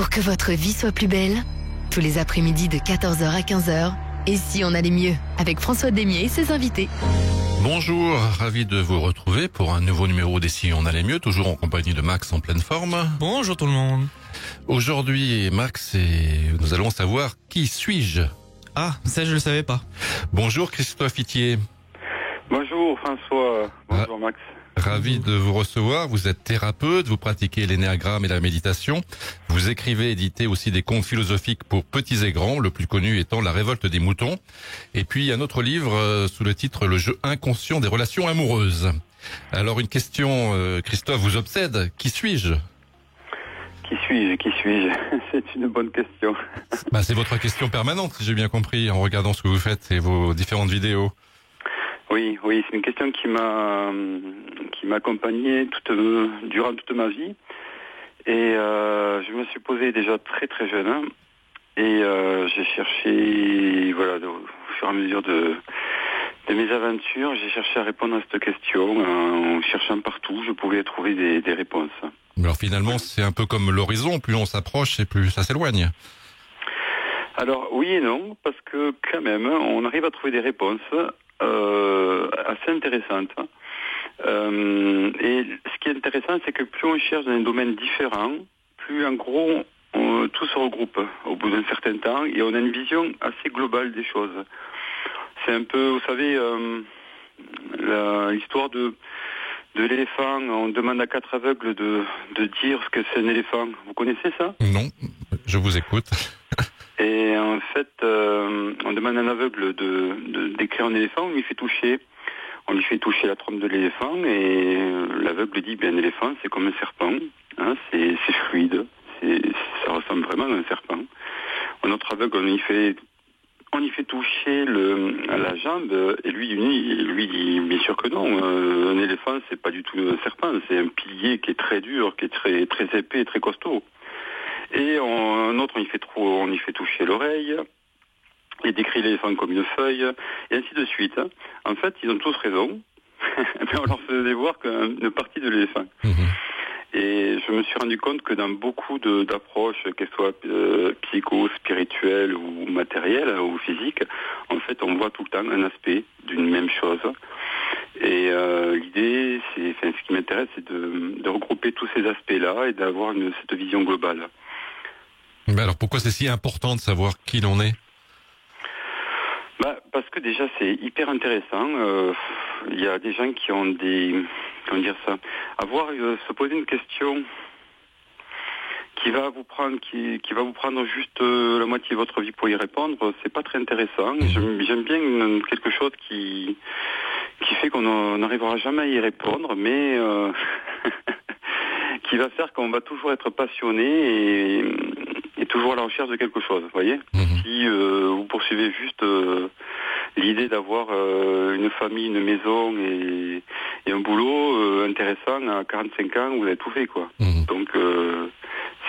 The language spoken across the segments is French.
Pour que votre vie soit plus belle, tous les après-midi de 14h à 15h, et si on allait mieux, avec François Demier et ses invités. Bonjour, ravi de vous retrouver pour un nouveau numéro des Si on allait mieux, toujours en compagnie de Max en pleine forme. Bonjour tout le monde. Aujourd'hui, Max, nous allons savoir qui suis-je. Ah, ça je le savais pas. Bonjour Christophe Itier. Bonjour François, bonjour Max. Ravi de vous recevoir. Vous êtes thérapeute, vous pratiquez l'énéagramme et la méditation. Vous écrivez, éditez aussi des contes philosophiques pour petits et grands, le plus connu étant La révolte des moutons. Et puis un autre livre sous le titre Le jeu inconscient des relations amoureuses. Alors une question, Christophe, vous obsède. Qui suis-je ? Qui suis-je C'est une bonne question. C'est votre question permanente, si j'ai bien compris, en regardant ce que vous faites et vos différentes vidéos. Oui, c'est une question qui m'a accompagné durant toute ma vie. Et je me suis posé déjà très très jeune. Et j'ai cherché, au fur et à mesure de mes aventures, j'ai cherché à répondre à cette question. En cherchant partout, je pouvais trouver des réponses. Alors finalement, c'est un peu comme l'horizon, plus on s'approche et plus ça s'éloigne. Alors oui et non, parce que quand même, on arrive à trouver des réponses assez intéressantes. Et ce qui est intéressant, c'est que plus on cherche dans un domaine différent, plus en gros, tout se regroupe au bout d'un certain temps et on a une vision assez globale des choses. C'est un peu, vous savez, l'histoire de l'éléphant. On demande à 4 aveugles de dire ce que c'est un éléphant. Vous connaissez ça ? Non, je vous écoute. Et en fait, on demande à un aveugle de décrire un éléphant, on lui fait toucher. On lui fait toucher la trompe de l'éléphant et l'aveugle dit, un éléphant, c'est comme un serpent, hein, c'est fluide, ça ressemble vraiment à un serpent. Un autre aveugle, on y fait toucher à la jambe et lui dit bien sûr que non, un éléphant, c'est pas du tout un serpent, c'est un pilier qui est très dur, qui est très, très épais, très costaud. Et un autre, on y fait toucher l'oreille, et décrit l'éléphant comme une feuille, et ainsi de suite. En fait, ils ont tous raison, mais on leur faisait voir qu'une partie de l'éléphant. Et je me suis rendu compte que dans beaucoup d'approches, qu'elles soient psycho, spirituelles ou matérielles ou physiques, en fait, on voit tout le temps un aspect d'une même chose. Et l'idée, ce qui m'intéresse, c'est de regrouper tous ces aspects-là et d'avoir cette vision globale. Mais alors pourquoi c'est si important de savoir qui l'on est ? Parce que déjà c'est hyper intéressant. Il y a des gens qui ont se poser une question qui va vous prendre juste la moitié de votre vie pour y répondre, c'est pas très intéressant. J'aime bien quelque chose qui fait qu'on n'arrivera jamais à y répondre, mais qui va faire qu'on va toujours être passionné et toujours à la recherche de quelque chose, vous voyez. Si vous poursuivez juste l'idée d'avoir une famille, une maison et un boulot intéressant à 45 ans, vous avez tout fait, quoi. Donc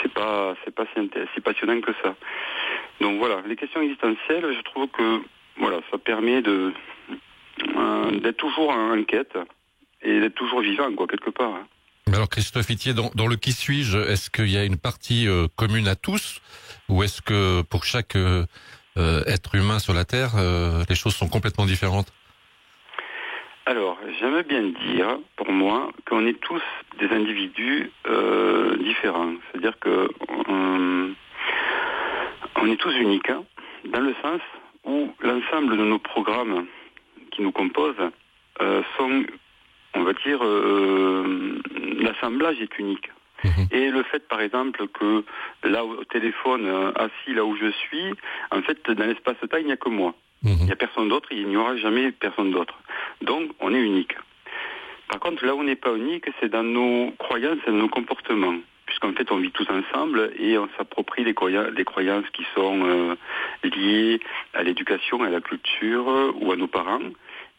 c'est pas si passionnant que ça. Donc voilà, les questions existentielles, je trouve que ça permet d'être toujours en quête et d'être toujours vivant, quoi, quelque part. Alors Christophe Itier, dans le qui suis-je, est-ce qu'il y a une partie commune à tous, ou est-ce que pour chaque être humain sur la Terre, les choses sont complètement différentes ? Alors, j'aime bien dire, pour moi, qu'on est tous des individus différents. C'est-à-dire que on est tous uniques, hein, dans le sens où l'ensemble de nos programmes qui nous composent sont, on va dire, l'assemblage est unique. Et le fait, par exemple, que là, au téléphone, assis là où je suis, en fait, dans l'espace-temps, il n'y a que moi. Il n'y a personne d'autre, il n'y aura jamais personne d'autre. Donc, on est unique. Par contre, là où on n'est pas unique, c'est dans nos croyances et dans nos comportements. Puisqu'en fait, on vit tous ensemble et on s'approprie des croyances qui sont liées à l'éducation, à la culture ou à nos parents.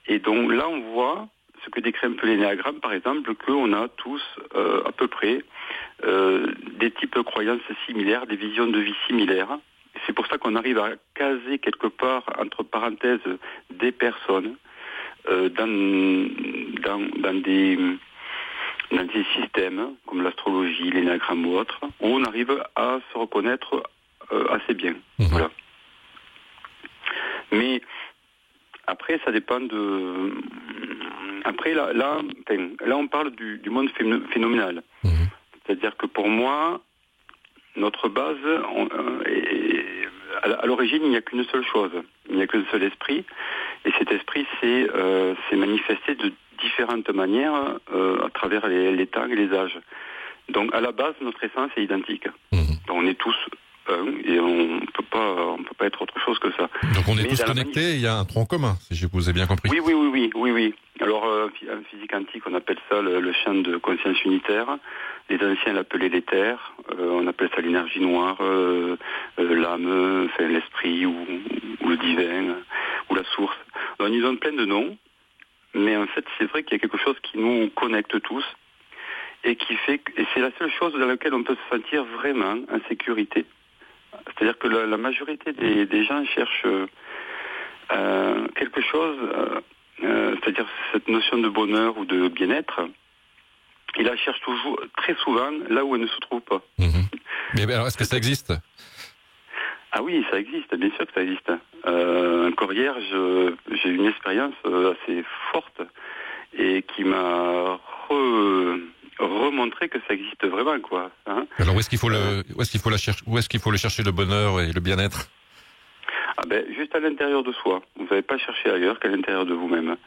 Et donc, là, on voit ce que décrit un peu l'énéagramme, par exemple, qu'on a tous à peu près des types de croyances similaires, des visions de vie similaires. C'est pour ça qu'on arrive à caser quelque part, entre parenthèses, des personnes dans dans des systèmes comme l'astrologie, l'énagramme ou autre, où on arrive à se reconnaître assez bien. Voilà. Mais après, ça dépend de... Après, là on parle du monde phénoménal. C'est-à-dire que pour moi, notre base, à l'origine, il n'y a qu'une seule chose. Il n'y a qu'un seul esprit. Et cet esprit s'est manifesté de différentes manières à travers les temps et les âges. Donc, à la base, notre essence est identique. Donc, on est tous un et on peut pas être autre chose que ça. Donc, on est tous connectés, il y a un tronc commun, si je vous ai bien compris. Oui. Alors, en physique quantique, on appelle ça le champ de conscience unitaire. Les anciens l'appelaient l'éther. On appelle ça l'énergie noire, l'âme, enfin, l'esprit ou le divin ou la source. On y donne plein de noms. Mais en fait, c'est vrai qu'il y a quelque chose qui nous connecte tous et qui fait et c'est la seule chose dans laquelle on peut se sentir vraiment en sécurité. C'est-à-dire que la majorité des gens cherchent quelque chose, c'est-à-dire cette notion de bonheur ou de bien-être. Ils la cherchent toujours, très souvent, là où elle ne se trouve pas. Mais alors, est-ce que ça existe ? Ah oui, ça existe, bien sûr que ça existe. Encore hier, j'ai eu une expérience assez forte et qui m'a remontré que ça existe vraiment, quoi. Hein. Alors où est-ce qu'il faut le chercher, le bonheur et le bien-être ? Ah ben, juste à l'intérieur de soi. Vous n'allez pas chercher ailleurs qu'à l'intérieur de vous-même.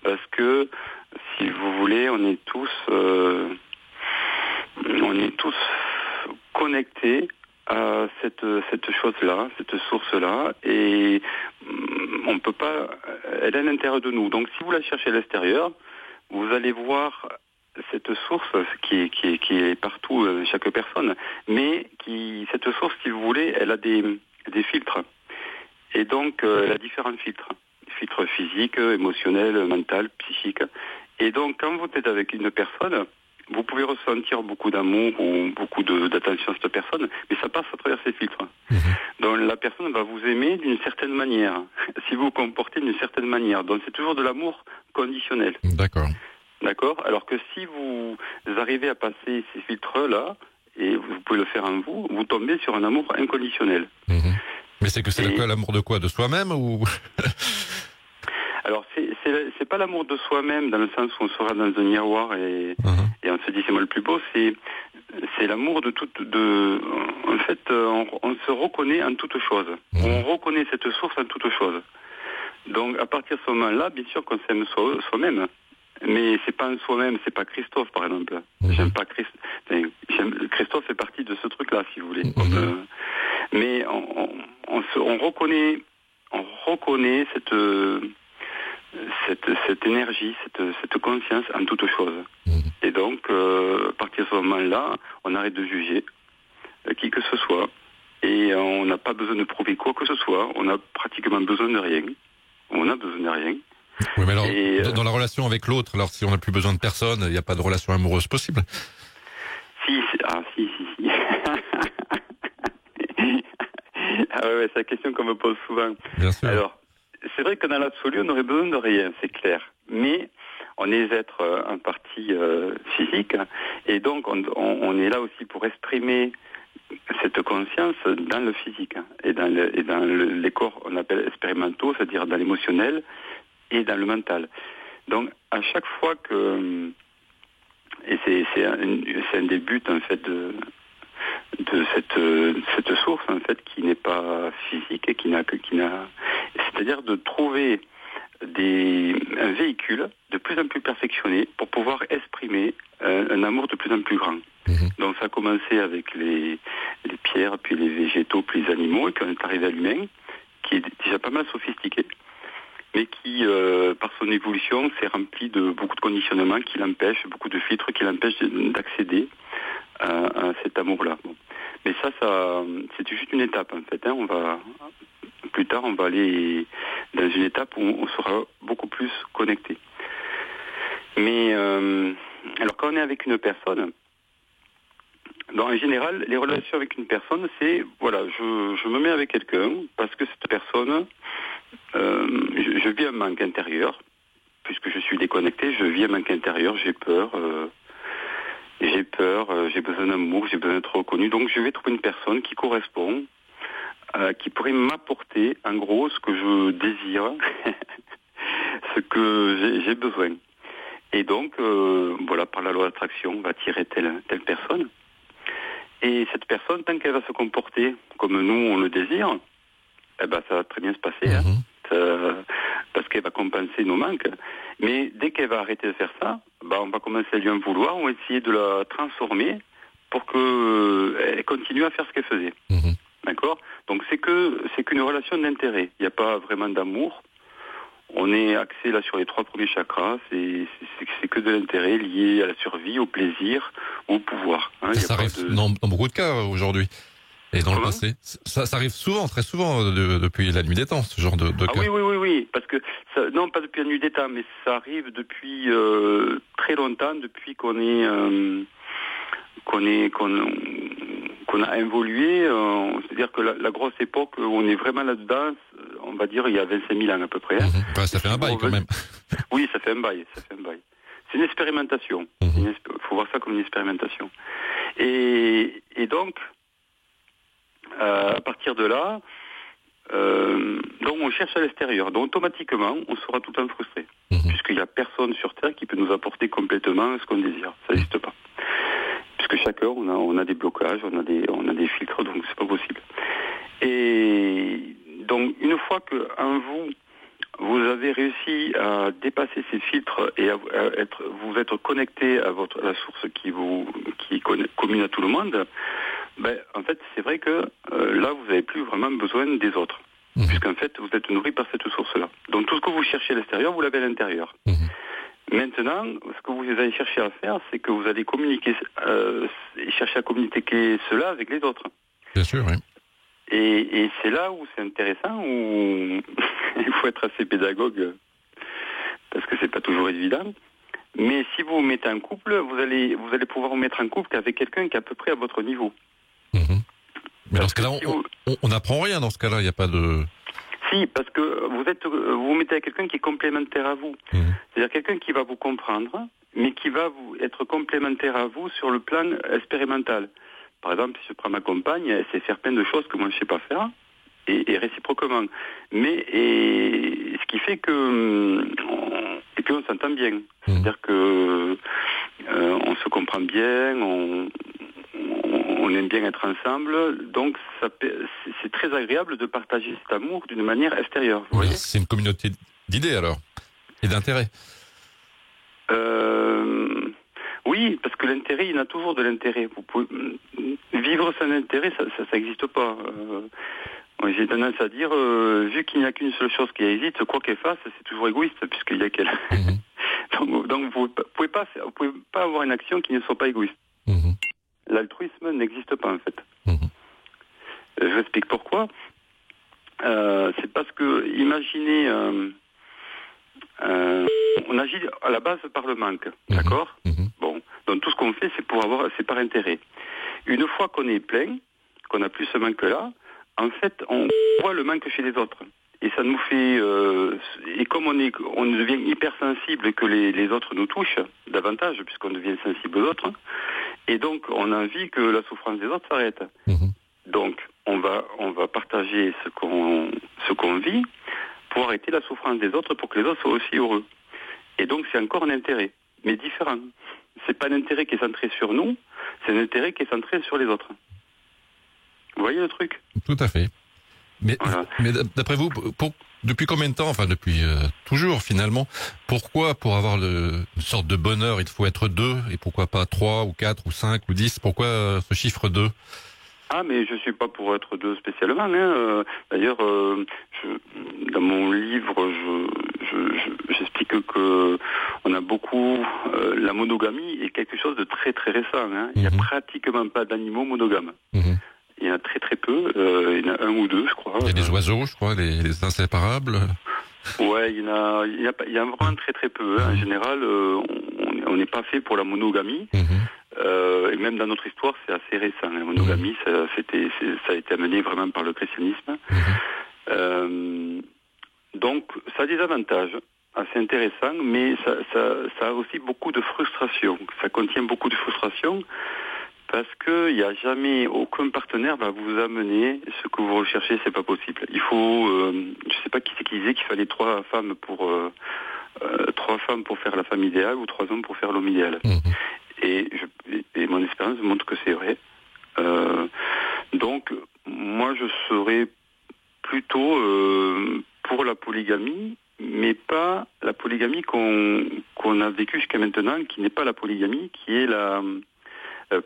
Parce que, si vous voulez, on est tous connectés à cette chose-là, cette source-là, et on peut pas. Elle est à l'intérieur de nous. Donc, si vous la cherchez à l'extérieur, vous allez voir cette source qui est partout, chaque personne, mais cette source, si vous voulez, elle a des filtres. Et donc, elle a différents filtres. Filtres physiques, émotionnels, mental, psychiques. Et donc, quand vous êtes avec une personne, vous pouvez ressentir beaucoup d'amour ou beaucoup d'attention à cette personne, mais ça passe à travers ces filtres. Donc, la personne va vous aimer d'une certaine manière, si vous vous comportez d'une certaine manière. Donc, c'est toujours de l'amour conditionnel. D'accord. Alors que si vous arrivez à passer ces filtres-là, et vous pouvez le faire en vous, vous tombez sur un amour inconditionnel. Mais c'est l'amour de quoi ? De soi-même ou... Alors, c'est pas l'amour de soi-même dans le sens où on sera dans un miroir et on se dit c'est moi le plus beau, c'est l'amour de toute... En fait, on se reconnaît en toute chose. On reconnaît cette source en toute chose. Donc, à partir de ce moment-là, bien sûr qu'on s'aime soi-même. Mais c'est pas en soi-même, c'est pas Christophe, par exemple. J'aime pas Christophe. Christophe fait partie de ce truc-là, si vous voulez. Mais on reconnaît cette énergie, cette conscience en toute chose. Et donc, à partir de ce moment-là, on arrête de juger qui que ce soit. Et on n'a pas besoin de prouver quoi que ce soit. On a pratiquement besoin de rien. On a besoin de rien. Oui, mais alors, dans la relation avec l'autre, alors si on n'a plus besoin de personne, il n'y a pas de relation amoureuse possible ? Si. Ah ouais, c'est la question qu'on me pose souvent. Bien sûr. Alors, c'est vrai que dans l'absolu, on aurait besoin de rien, c'est clair. Mais on est des êtres en partie physiques, et donc on est là aussi pour exprimer cette conscience dans le physique et dans les corps, on appelle expérimentaux, c'est-à-dire dans l'émotionnel et dans le mental. Donc, à chaque fois que... Et c'est un des buts, en fait, de cette source, en fait, qui n'est pas physique et qui n'a... C'est-à-dire de trouver un véhicule de plus en plus perfectionné pour pouvoir exprimer un amour de plus en plus grand. Donc, ça a commencé avec les pierres, puis les végétaux, puis les animaux, et puis on est arrivé à l'humain, qui est déjà pas mal sophistiqué, mais qui, par son évolution, s'est rempli de beaucoup de conditionnements qui l'empêchent, beaucoup de filtres qui l'empêchent d'accéder à cet amour-là. Bon. Mais ça, c'est juste une étape, en fait. Plus tard, on va aller dans une étape où on sera beaucoup plus connecté. Mais, alors, quand on est avec une personne, donc, en général, les relations avec une personne, c'est, voilà, je me mets avec quelqu'un parce que cette personne... je vis un manque intérieur, puisque je suis déconnecté, je vis un manque intérieur, j'ai peur, J'ai peur, j'ai besoin d'amour, j'ai besoin d'être reconnu. Donc je vais trouver une personne qui correspond, qui pourrait m'apporter en gros ce que je désire, ce que j'ai besoin. Et donc, voilà, par la loi d'attraction, on va attirer telle personne. Et cette personne, tant qu'elle va se comporter comme nous, on le désire, eh ben, ça va très bien se passer, parce qu'elle va compenser nos manques. Mais dès qu'elle va arrêter de faire ça, ben, on va commencer à lui en vouloir, on va essayer de la transformer pour qu'elle continue à faire ce qu'elle faisait. D'accord ? Donc c'est qu'une relation d'intérêt. Il n'y a pas vraiment d'amour. On est axé là sur les 3 premiers chakras, c'est que de l'intérêt lié à la survie, au plaisir, au pouvoir. Hein, ça arrive dans beaucoup de cas aujourd'hui. Et dans le passé, ça arrive souvent, très souvent, depuis la nuit des temps, ce genre de cas. Oui, parce que non, pas depuis la nuit des temps, mais ça arrive depuis très longtemps, depuis qu'on a évolué. C'est-à-dire que la grosse époque où on est vraiment là-dedans, on va dire il y a 25 000 ans à peu près. Hein. Ouais, ça fait un bail quand même. Oui, ça fait un bail. C'est une expérimentation. Il faut voir ça comme une expérimentation. Et donc, à partir de là, donc on cherche à l'extérieur. Donc automatiquement, on sera tout le temps frustré. Puisqu'il n'y a personne sur Terre qui peut nous apporter complètement ce qu'on désire. Ça n'existe pas. Puisque chacun, on a des blocages, on a des filtres, donc c'est pas possible. Et donc, une fois que en vous avez réussi à dépasser ces filtres et à vous être connecté à la source qui est commune à tout le monde, ben, en fait, c'est vrai que là, vous n'avez plus vraiment besoin des autres. Puisqu'en fait, vous êtes nourri par cette source-là. Donc, tout ce que vous cherchez à l'extérieur, vous l'avez à l'intérieur. Maintenant, ce que vous allez chercher à faire, c'est que vous allez communiquer, chercher à communiquer cela avec les autres. Bien sûr, oui. Et c'est là où c'est intéressant, où il faut être assez pédagogue, parce que c'est pas toujours évident. Mais si vous vous mettez en couple, vous allez pouvoir vous mettre en couple qu'avec quelqu'un qui est à peu près à votre niveau. Mais dans ce cas-là, on n'apprend rien dans ce cas-là, il n'y a pas de... Si, parce que vous vous mettez avec quelqu'un qui est complémentaire à vous. C'est-à-dire quelqu'un qui va vous comprendre, mais qui va être complémentaire à vous sur le plan expérimental. Par exemple, si je prends ma compagne, elle sait faire plein de choses que moi je ne sais pas faire, et réciproquement. Mais ce qui fait que... et puis on s'entend bien. C'est-à-dire que on se comprend bien, on aime bien être ensemble, donc c'est très agréable de partager cet amour d'une manière extérieure. Vous voyez ? C'est une communauté d'idées alors, et d'intérêts. Oui, parce que l'intérêt, il y en a toujours de l'intérêt. Vous pouvez vivre sans intérêt, ça n'existe pas. J'ai tendance à dire, vu qu'il n'y a qu'une seule chose qui existe, quoi qu'elle fasse, c'est toujours égoïste, puisqu'il y a qu'elle. Donc vous pouvez pas avoir une action qui ne soit pas égoïste. L'altruisme n'existe pas en fait. Je vous explique pourquoi. C'est parce que, imaginez, on agit à la base par le manque, d'accord ? Bon, donc tout ce qu'on fait, c'est par intérêt. Une fois qu'on est plein, qu'on n'a plus ce manque-là, en fait, on voit le manque chez les autres. Et ça nous fait... et comme on devient hypersensible et que les autres nous touchent davantage, puisqu'on devient sensible aux autres, et donc on a envie que la souffrance des autres s'arrête. Donc, on va partager ce qu'on vit pour arrêter la souffrance des autres, pour que les autres soient aussi heureux. Et donc, c'est encore un intérêt, mais différent. C'est pas un intérêt qui est centré sur nous, c'est un intérêt qui est centré sur les autres. Vous voyez le truc ? Tout à fait. Mais d'après vous, depuis combien de temps, enfin depuis toujours finalement, pourquoi pour avoir une sorte de bonheur, il faut être 2, et pourquoi pas 3 ou 4 ou 5 ou 10 ? Pourquoi ce chiffre 2 ? Ah, mais je suis pas pour être 2 spécialement. Hein. D'ailleurs, dans mon livre, j'explique que on a beaucoup... la monogamie est quelque chose de très très récent. Hein. Il n'y a pratiquement pas d'animaux monogames. Il y en a très très peu. Il y en a 1 ou 2, je crois. Il y a des oiseaux, je crois, les inséparables. Ouais, il y a vraiment très très peu. Hein. En général, on n'est pas fait pour la monogamie. Et même dans notre histoire, c'est assez récent. La monogamie, ça a été amené vraiment par le christianisme. Donc, ça a des avantages. assez intéressant, mais ça a aussi beaucoup de frustration. Ça contient beaucoup de frustration parce que il n'y a jamais aucun partenaire va vous amener ce que vous recherchez, c'est pas possible. Il faut, je sais pas qui c'est qui disait qu'il fallait 3 femmes pour faire la femme idéale ou 3 hommes pour faire l'homme idéal. Et mon expérience montre que c'est vrai. Donc, moi, je serais plutôt pour la polygamie, mais pas la polygamie qu'on a vécue jusqu'à maintenant, qui n'est pas la polygamie, qui est la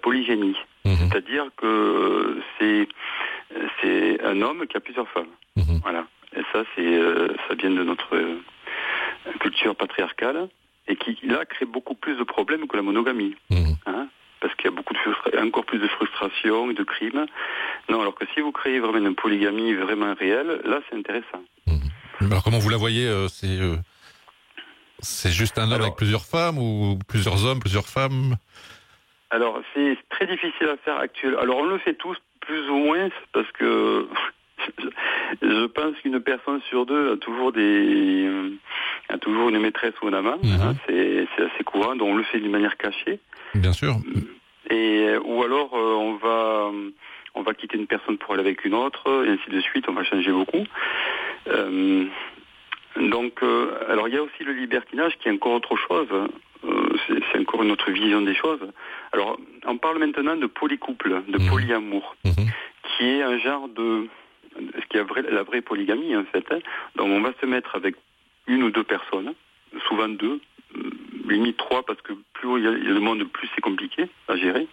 polygénie. C'est-à-dire que c'est un homme qui a plusieurs femmes. Voilà. Et ça, ça vient de notre culture patriarcale et qui, là, crée beaucoup plus de problèmes que la monogamie. Hein, parce qu'il y a encore plus de frustration et de crimes. Non, alors que si vous créez vraiment une polygamie vraiment réelle, là, c'est intéressant. Alors, comment vous la voyez c'est juste un homme avec plusieurs femmes ou plusieurs hommes, plusieurs femmes? Alors, c'est très difficile à faire actuellement. Alors, on le fait tous, plus ou moins, parce que je pense qu'une personne sur 2 a toujours une maîtresse ou un amant. Hein, c'est assez courant, donc on le fait d'une manière cachée. Bien sûr. Ou alors, on va quitter une personne pour aller avec une autre, et ainsi de suite, on va changer beaucoup. Donc, alors il y a aussi le libertinage qui est encore autre chose. C'est encore une autre vision des choses. Alors, on parle maintenant de polycouple, de polyamour, qui est un genre ce qui est la vraie polygamie en fait. Hein. Donc, on va se mettre avec 1 ou 2 personnes, souvent 2, limite 3, parce que plus il y a le monde, plus c'est compliqué à gérer.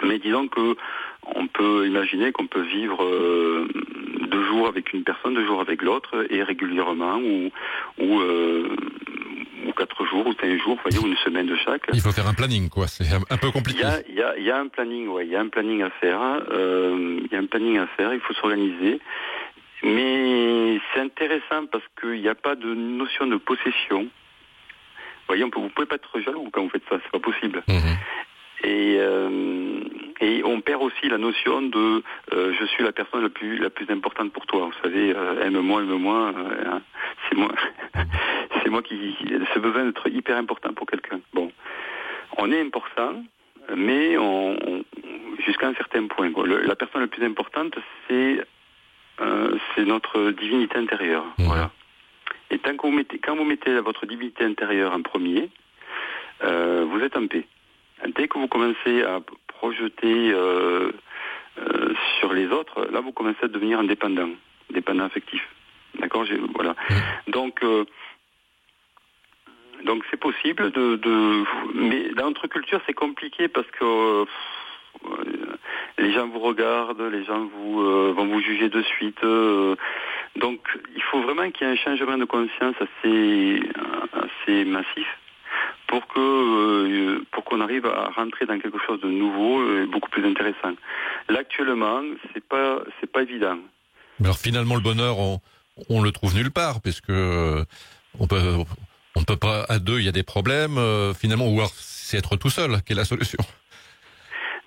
Mais disons que on peut imaginer qu'on peut vivre 2 jours avec une personne, 2 jours avec l'autre, et régulièrement, ou 4 jours, ou 5 jours, voyez, ou une semaine de chaque. Il faut faire un planning, quoi. C'est un peu compliqué. Il y a un planning, ouais. Il y a un planning à faire. Il faut s'organiser. Mais c'est intéressant parce qu'il n'y a pas de notion de possession. Vous voyez, vous pouvez pas être jaloux quand vous faites ça. C'est pas possible. Et on perd aussi la notion de je suis la personne la plus importante pour toi. Vous savez, aime-moi, c'est moi qui ce besoin d'être hyper important pour quelqu'un. Bon, on est important, mais jusqu'à un certain point. Quoi. La personne la plus importante, c'est notre divinité intérieure. Voilà. Et quand vous mettez votre divinité intérieure en premier, vous êtes en paix. Dès que vous commencez à projeter sur les autres, là vous commencez à devenir dépendant affectif. D'accord, voilà. Donc c'est possible mais dans notre culture c'est compliqué parce que les gens vous regardent, les gens vont vous juger de suite. Donc il faut vraiment qu'il y ait un changement de conscience assez massif. Pour qu'on arrive à rentrer dans quelque chose de nouveau et beaucoup plus intéressant. Là, actuellement, c'est pas évident. Mais alors finalement, le bonheur, on le trouve nulle part, puisque on ne peut pas à 2, il y a des problèmes. Finalement, ou alors c'est être tout seul qui est la solution.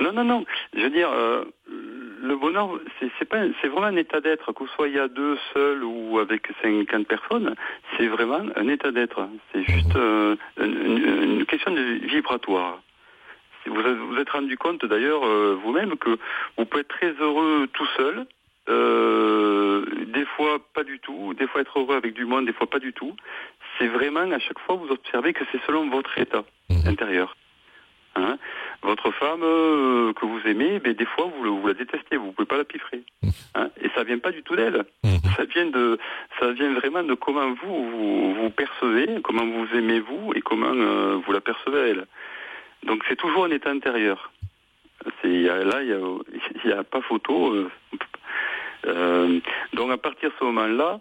Non. Je veux dire, le bonheur, c'est vraiment un état d'être. Que vous soyez à 2, seul ou avec 50 personnes, c'est vraiment un état d'être. C'est juste une question de vibratoire. Vous êtes rendu compte d'ailleurs vous-même que vous pouvez être très heureux tout seul, des fois pas du tout, des fois être heureux avec du monde, des fois pas du tout. C'est vraiment à chaque fois vous observez que c'est selon votre état intérieur. Hein, votre femme que vous aimez, mais des fois vous la détestez, vous pouvez pas la piffrer. Hein, et ça vient pas du tout d'elle. Ça vient vraiment de comment vous percevez, comment vous aimez vous et comment vous la percevez elle. Donc c'est toujours un état intérieur. Il y a pas photo. Donc à partir de ce moment-là,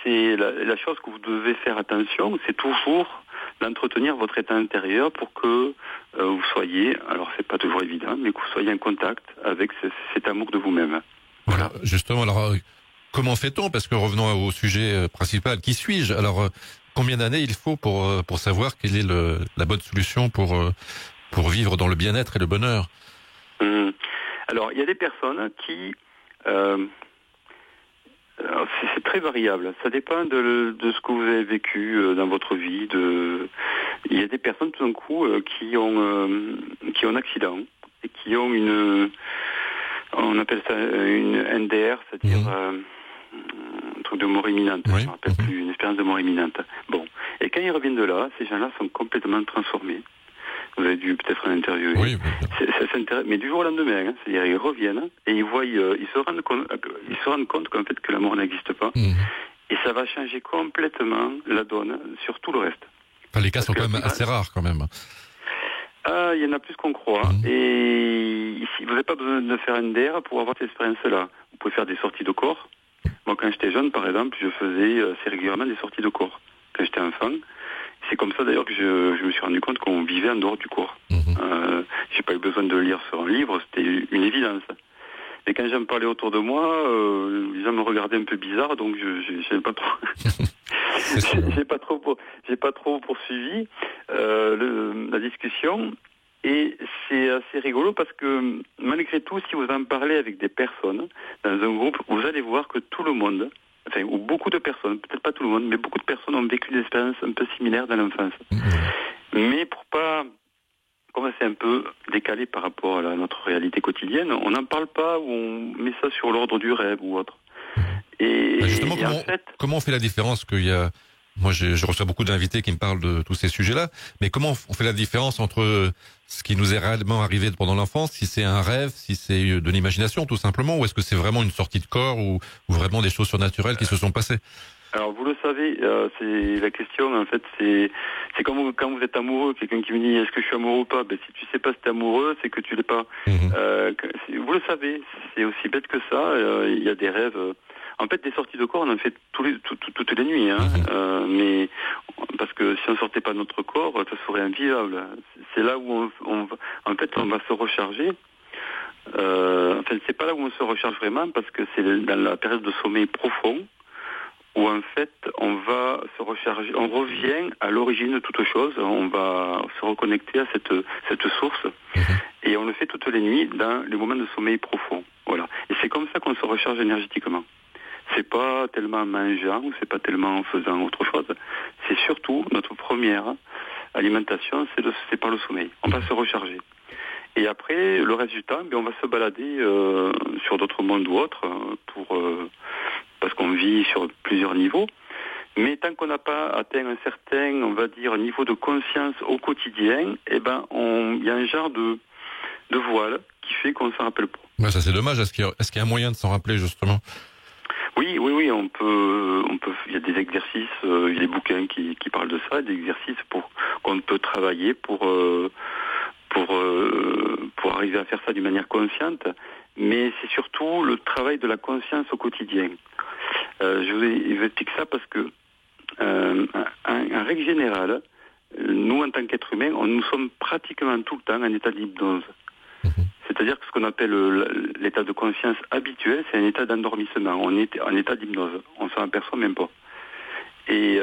c'est la chose que vous devez faire attention, c'est toujours d'entretenir votre état intérieur pour que vous soyez, alors c'est pas toujours évident, mais que vous soyez en contact avec cet amour de vous-même. Voilà. Justement, alors comment fait-on? Parce que revenons au sujet principal, qui suis-je? Alors combien d'années il faut pour savoir quelle est la bonne solution pour vivre dans le bien-être et le bonheur? Alors il y a des personnes qui C'est très variable. Ça dépend de ce que vous avez vécu dans votre vie. Il y a des personnes tout d'un coup qui ont un accident et qui ont on appelle ça une NDR, c'est-à-dire un truc de mort imminente. Oui. Je ne rappelle plus, une expérience de mort imminente. Bon. Et quand ils reviennent de là, ces gens-là sont complètement transformés. Vous avez dû peut-être l'interviewer. Oui. Mais du jour au lendemain, hein, c'est-à-dire ils reviennent et ils voient, ils se rendent compte qu'en fait que la mort n'existe pas. Et ça va changer complètement la donne sur tout le reste. Enfin, les cas sont quand même assez rares quand même. Ah, il y en a plus qu'on croit. Et ici, vous n'avez pas besoin de faire une DR pour avoir cette expérience-là. Vous pouvez faire des sorties de corps. Moi, quand j'étais jeune, par exemple, je faisais assez régulièrement des sorties de corps. Quand j'étais enfant. C'est comme ça d'ailleurs que je me suis rendu compte qu'on vivait en dehors du corps. J'ai pas eu besoin de lire sur un livre, c'était une évidence. Et quand j'en parlais autour de moi, les gens me regardaient un peu bizarre, donc j'ai pas trop, j'ai pas trop poursuivi la discussion. Et c'est assez rigolo parce que malgré tout, si vous en parlez avec des personnes dans un groupe, vous allez voir que tout le monde, enfin, ou beaucoup de personnes, peut-être pas tout le monde, mais beaucoup de personnes ont vécu des expériences un peu similaires dans l'enfance. Mais pour pas, comme c'est un peu décalé par rapport à notre réalité quotidienne, on n'en parle pas ou on met ça sur l'ordre du rêve ou autre. Et justement, comment on fait la différence qu'il y a... Moi, je reçois beaucoup d'invités qui me parlent de tous ces sujets-là, mais comment on fait la différence entre ce qui nous est réellement arrivé pendant l'enfance, si c'est un rêve, si c'est de l'imagination tout simplement, ou est-ce que c'est vraiment une sortie de corps ou vraiment des choses surnaturelles qui se sont passées? Alors vous le savez, c'est la question en fait, c'est comme quand vous êtes amoureux, quelqu'un qui me dit est-ce que je suis amoureux ou pas, ben si tu sais pas si t'es amoureux, c'est que tu l'es pas. Vous le savez, c'est aussi bête que ça. Il y a des rêves. En fait, des sorties de corps, on en fait toutes les nuits, hein. Mais parce que si on sortait pas notre corps, ça serait invivable. C'est là où on va se recharger. Enfin, c'est pas là où on se recharge vraiment, parce que c'est dans la période de sommeil profond où en fait on va se recharger, on revient à l'origine de toute chose, on va se reconnecter à cette source, et on le fait toutes les nuits dans les moments de sommeil profond. Voilà. Et c'est comme ça qu'on se recharge énergétiquement. C'est pas tellement en mangeant, ou c'est pas tellement en faisant autre chose. C'est surtout notre première alimentation, c'est par le sommeil. On va se recharger. Et après, le reste du temps, on va se balader sur d'autres mondes ou autres parce qu'on vit sur plusieurs niveaux. Mais tant qu'on n'a pas atteint un certain, on va dire, niveau de conscience au quotidien, il y a un genre de voile qui fait qu'on ne s'en rappelle pas. Ouais, ça c'est dommage. Est-ce qu'il y a un moyen de s'en rappeler justement? Oui, on peut. Il y a des exercices, il y a des bouquins qui parlent de ça, des exercices qu'on peut travailler pour arriver à faire ça d'une manière consciente. Mais c'est surtout le travail de la conscience au quotidien. Je vous explique ça parce que, en règle générale, nous en tant qu'êtres humains, nous sommes pratiquement tout le temps en état d'hypnose. C'est-à-dire que ce qu'on appelle l'état de conscience habituel, c'est un état d'endormissement. On est en état d'hypnose. On s'en aperçoit même pas. Et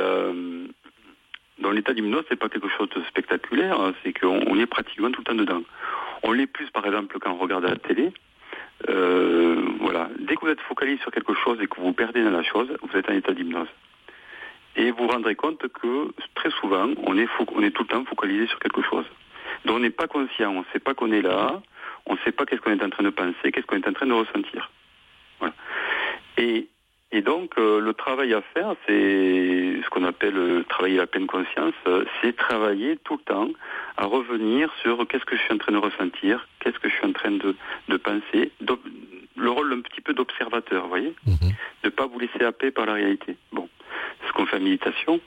dans l'état d'hypnose, c'est pas quelque chose de spectaculaire. Hein, c'est qu'on est pratiquement tout le temps dedans. On l'est plus, par exemple, quand on regarde à la télé. Voilà. Dès que vous êtes focalisé sur quelque chose et que vous vous perdez dans la chose, vous êtes en état d'hypnose. Et vous vous rendrez compte que très souvent, on est tout le temps focalisé sur quelque chose. Donc on n'est pas conscient, on ne sait pas qu'on est là, on ne sait pas qu'est-ce qu'on est en train de penser, qu'est-ce qu'on est en train de ressentir. Voilà. Et donc le travail à faire, c'est ce qu'on appelle travailler la pleine conscience, c'est travailler tout le temps à revenir sur qu'est-ce que je suis en train de ressentir, qu'est-ce que je suis en train de penser, le rôle un petit peu d'observateur, vous voyez, de ne pas vous laisser happer par la réalité. Bon, c'est ce qu'on fait en méditation.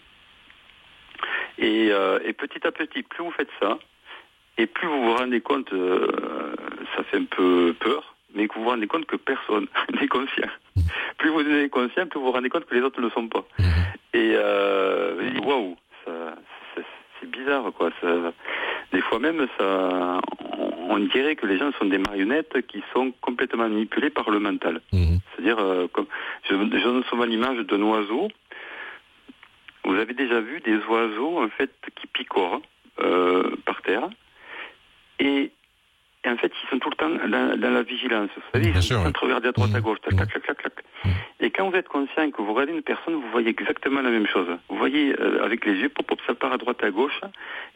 Et petit à petit, plus vous faites ça, et plus vous vous rendez compte, ça fait un peu peur, mais que vous vous rendez compte que personne n'est conscient. Plus vous êtes conscient, plus vous vous rendez compte que les autres ne le sont pas. Et waouh, c'est bizarre, quoi. Des fois même, on dirait que les gens sont des marionnettes qui sont complètement manipulées par le mental. C'est-à-dire, je donne souvent l'image d'un oiseau. Vous avez déjà vu des oiseaux, en fait, qui picorent par terre. Et en fait, ils sont tout le temps dans la vigilance. Vous savez, ils sont en train de regarder à droite, à gauche, clac, clac, clac, clac. Et quand vous êtes conscient que vous regardez une personne, vous voyez exactement la même chose. Vous voyez avec les yeux, pop, ça part à droite, à gauche.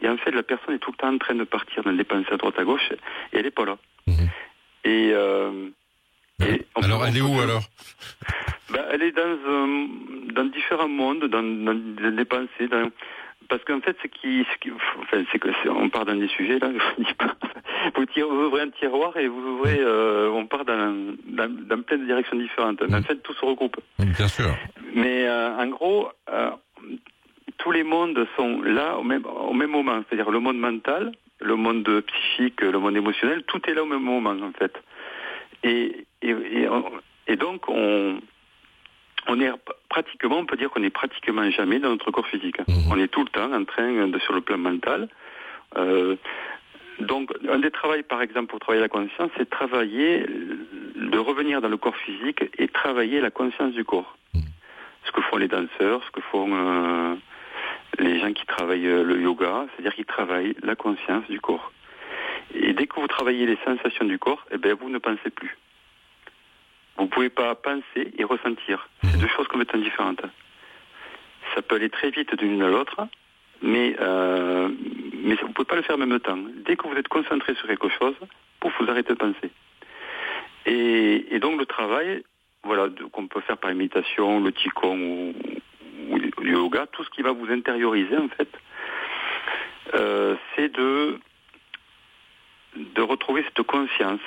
Et en fait, la personne est tout le temps en train de partir dans des pensées à droite, à gauche, et elle n'est pas là. Et alors, elle est où alors? Elle est dans différents mondes, dans des pensées, parce qu'en fait, on part dans des sujets là, je dis pas. Vous ouvrez un tiroir et vous ouvrez, on part dans plein de directions différentes. Mais en fait, tout se regroupe. Bien sûr. Mais en gros, tous les mondes sont là au même moment. C'est-à-dire le monde mental, le monde psychique, le monde émotionnel, tout est là au même moment en fait. Et donc on est pratiquement, on peut dire qu'on est pratiquement jamais dans notre corps physique. On est tout le temps en train sur le plan mental. Donc, un des travails, par exemple, pour travailler la conscience, c'est de revenir dans le corps physique et travailler la conscience du corps. Ce que font les danseurs, ce que font les gens qui travaillent le yoga, c'est-à-dire qu'ils travaillent la conscience du corps. Et dès que vous travaillez les sensations du corps, vous ne pensez plus. Vous ne pouvez pas penser et ressentir. C'est deux choses complètement différentes. Ça peut aller très vite d'une à l'autre, mais vous ne pouvez pas le faire en même temps. Dès que vous êtes concentré sur quelque chose, vous arrêtez de penser. Et donc le travail, qu'on peut faire par la méditation, le qigong ou le yoga, tout ce qui va vous intérioriser en fait, c'est de retrouver cette conscience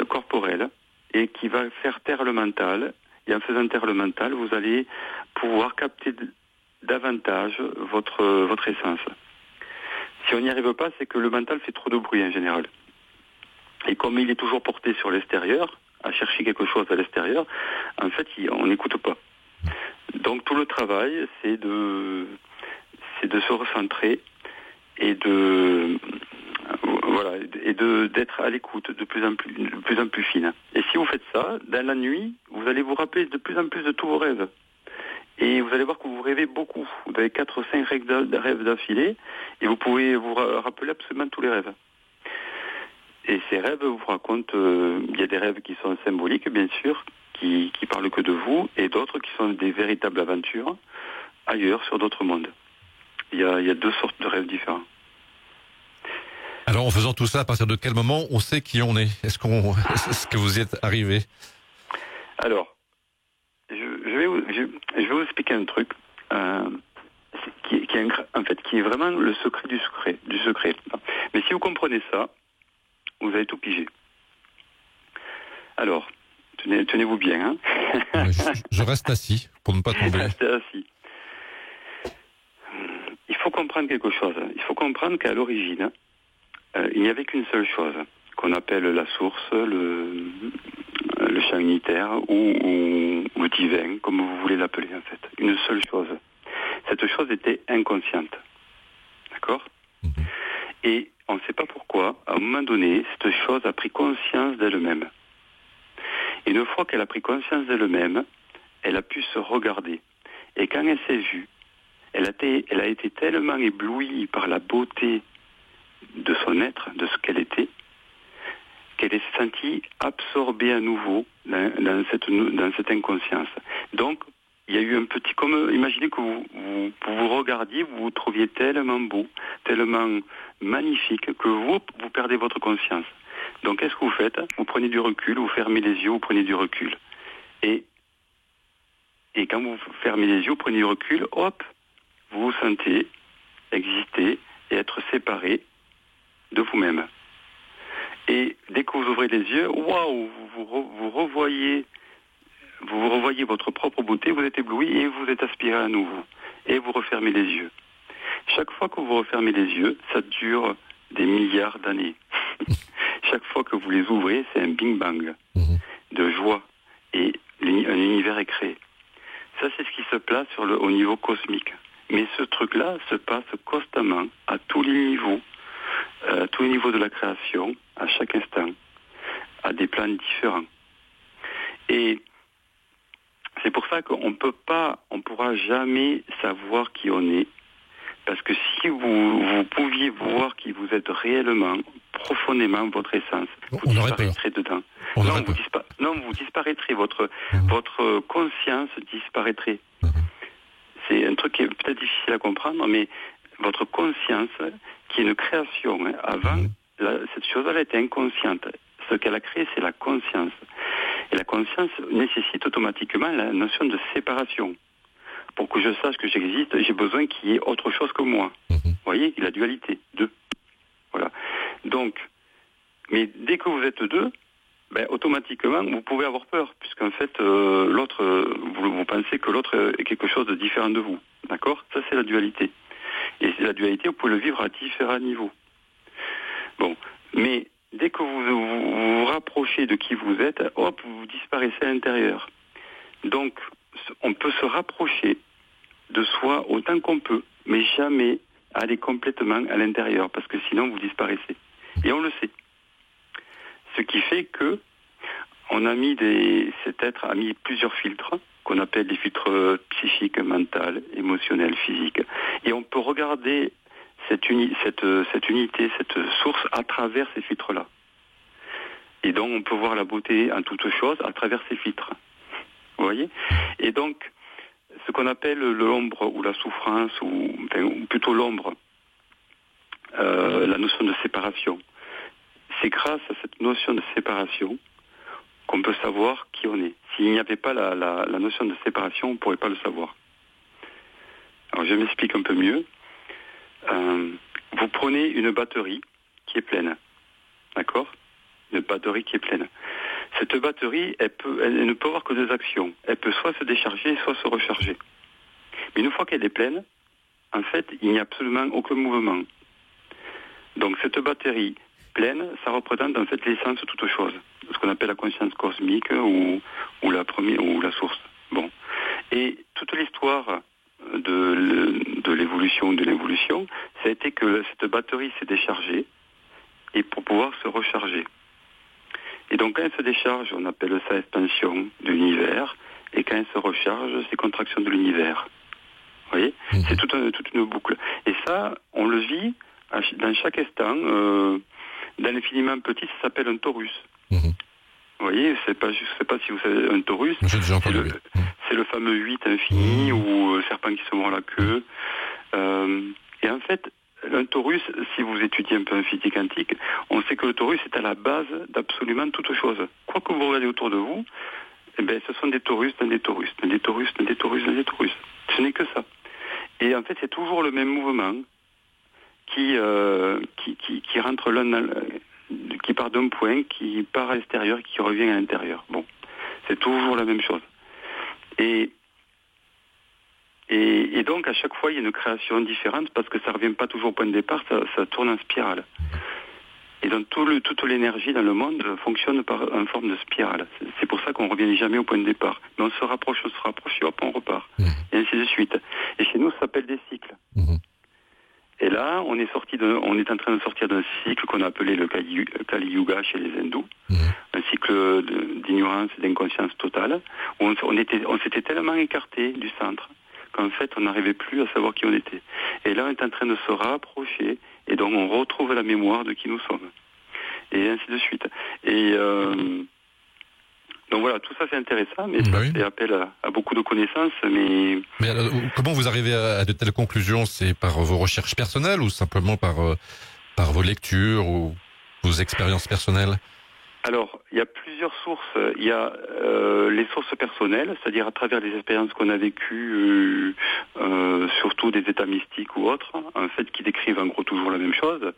corporelle et qui va faire taire le mental. Et en faisant taire le mental, vous allez pouvoir capter davantage votre essence. Si on n'y arrive pas, c'est que le mental fait trop de bruit en général. Et comme il est toujours porté sur l'extérieur, à chercher quelque chose à l'extérieur, en fait, on n'écoute pas. Donc tout le travail, c'est de se recentrer et d'être à l'écoute de plus en plus fine. Et si vous faites ça, dans la nuit, vous allez vous rappeler de plus en plus de tous vos rêves. Et vous allez voir que vous rêvez beaucoup. Vous avez 4 ou 5 rêves d'affilée, et vous pouvez vous rappeler absolument tous les rêves. Et ces rêves vous racontent, il y a des rêves qui sont symboliques, bien sûr, qui parlent que de vous, et d'autres qui sont des véritables aventures ailleurs, sur d'autres mondes. Il y a 2 sortes de rêves différents. Alors, en faisant tout ça, à partir de quel moment on sait qui on est? Est-ce que vous y êtes arrivé? Alors, je vais vous expliquer un truc qui est vraiment le secret du secret. Mais si vous comprenez ça, vous allez tout piger. Alors, tenez-vous bien. Je reste assis pour ne pas tomber. Restez assis. Il faut comprendre quelque chose. Il faut comprendre qu'à l'origine, il n'y avait qu'une seule chose, qu'on appelle la source, le champ unitaire ou le divin, comme vous voulez l'appeler en fait. Une seule chose. Cette chose était inconsciente. D'accord ? Et on ne sait pas pourquoi, à un moment donné, cette chose a pris conscience d'elle-même. Et une fois qu'elle a pris conscience d'elle-même, elle a pu se regarder. Et quand elle s'est vue, elle a été tellement éblouie par la beauté de son être, de ce qu'elle était, qu'elle s'est sentie absorbée à nouveau dans cette inconscience. Donc, il y a eu un petit... imaginez que vous regardiez, vous vous trouviez tellement beau, tellement magnifique, que vous perdez votre conscience. Donc, qu'est-ce que vous faites? Vous prenez du recul, vous fermez les yeux, vous prenez du recul. Et quand vous fermez les yeux, vous prenez du recul, hop, vous vous sentez exister et être séparé de vous-même. Et dès que vous ouvrez les yeux, waouh, vous revoyez votre propre beauté, vous êtes ébloui et vous êtes aspiré à nouveau. Et vous refermez les yeux. Chaque fois que vous refermez les yeux, ça dure des milliards d'années. Chaque fois que vous les ouvrez, c'est un bing-bang de joie et un univers est créé. Ça, c'est ce qui se place au niveau cosmique. Mais ce truc-là se passe constamment à tous les niveaux de la création, à chaque instant, à des plans différents. Et c'est pour ça qu'on pourra jamais savoir qui on est Parce que si vous pouviez voir qui vous êtes réellement, profondément, votre essence, vous disparaîtrez dedans. Vous disparaîtrez, votre conscience disparaîtrait. C'est un truc qui est peut-être difficile à comprendre, mais votre conscience, qui est une création, avant, cette chose-là était inconsciente. Ce qu'elle a créé, c'est la conscience. Et la conscience nécessite automatiquement la notion de séparation. Pour que je sache que j'existe, j'ai besoin qu'il y ait autre chose que moi. Vous voyez, la dualité, deux. Voilà. Donc, mais dès que vous êtes deux, automatiquement, vous pouvez avoir peur, puisqu'en fait, l'autre, vous pensez que l'autre est quelque chose de différent de vous. D'accord ? Ça, c'est la dualité. Et la dualité, vous pouvez le vivre à différents niveaux. Bon. Mais dès que vous rapprochez de qui vous êtes, hop, vous disparaissez à l'intérieur. Donc, on peut se rapprocher de soi autant qu'on peut, mais jamais aller complètement à l'intérieur, parce que sinon vous disparaissez. Et on le sait. Ce qui fait que cet être a mis plusieurs filtres, qu'on appelle les filtres psychiques, mentaux, émotionnels, physiques. Et on peut regarder cette unité, cette source à travers ces filtres-là. Et donc on peut voir la beauté en toute chose à travers ces filtres. Vous voyez ? Et donc, ce qu'on appelle l'ombre ou la souffrance, ou plutôt l'ombre, la notion de séparation, c'est grâce à cette notion de séparation qu'on peut savoir qui on est. S'il n'y avait pas la notion de séparation, on ne pourrait pas le savoir. Alors je m'explique un peu mieux. Vous prenez une batterie qui est pleine. D'accord ? Une batterie qui est pleine. Cette batterie, elle ne peut avoir que deux actions. Elle peut soit se décharger, soit se recharger. Mais une fois qu'elle est pleine, en fait, il n'y a absolument aucun mouvement. Donc cette batterie pleine, ça représente en fait l'essence de toute chose, ce qu'on appelle la conscience cosmique ou la source. Bon. Et toute l'histoire de l'évolution, de l'involution, ça a été que cette batterie s'est déchargée et pour pouvoir se recharger. Et donc quand elle se décharge, on appelle ça expansion de l'univers, et quand elle se recharge, c'est contraction de l'univers. Vous voyez ? C'est toute une boucle. Et ça, on le vit dans chaque instant. Dans l'infiniment petit, ça s'appelle un torus. Vous voyez, je sais pas si vous savez, un torus, c'est le fameux 8 infini, ou le serpent qui se mord la queue. Et en fait, un torus, si vous étudiez un peu en physique quantique, on sait que le torus est à la base d'absolument toute chose. Quoi que vous regardez autour de vous, ce sont des torus, dans des torus, dans des torus, dans des torus, dans des torus. Ce n'est que ça. Et en fait, c'est toujours le même mouvement qui rentre qui part d'un point, qui part à l'extérieur, qui revient à l'intérieur. Bon, c'est toujours la même chose. Et donc, à chaque fois, il y a une création différente parce que ça ne revient pas toujours au point de départ, ça tourne en spirale. Et donc, toute l'énergie dans le monde fonctionne en forme de spirale. C'est pour ça qu'on ne revient jamais au point de départ. Mais on se rapproche, et hop, on repart. Et ainsi de suite. Et chez nous, ça s'appelle des cycles. Et là, on est en train de sortir d'un cycle qu'on a appelé le Kali Yuga chez les hindous. Un cycle d'ignorance et d'inconscience totale, où on s'était tellement écarté du centre qu'en fait, on n'arrivait plus à savoir qui on était. Et là, on est en train de se rapprocher, et donc on retrouve la mémoire de qui nous sommes. Et ainsi de suite. Et donc voilà, tout ça c'est intéressant, mais ça fait appel à beaucoup de connaissances. Mais alors, comment vous arrivez à de telles conclusions ? C'est par vos recherches personnelles ou simplement par vos lectures ou vos expériences personnelles ? Alors, il y a plusieurs sources. Il y a les sources personnelles, c'est-à-dire à travers les expériences qu'on a vécues, surtout des états mystiques ou autres, en fait, qui décrivent en gros toujours la même chose.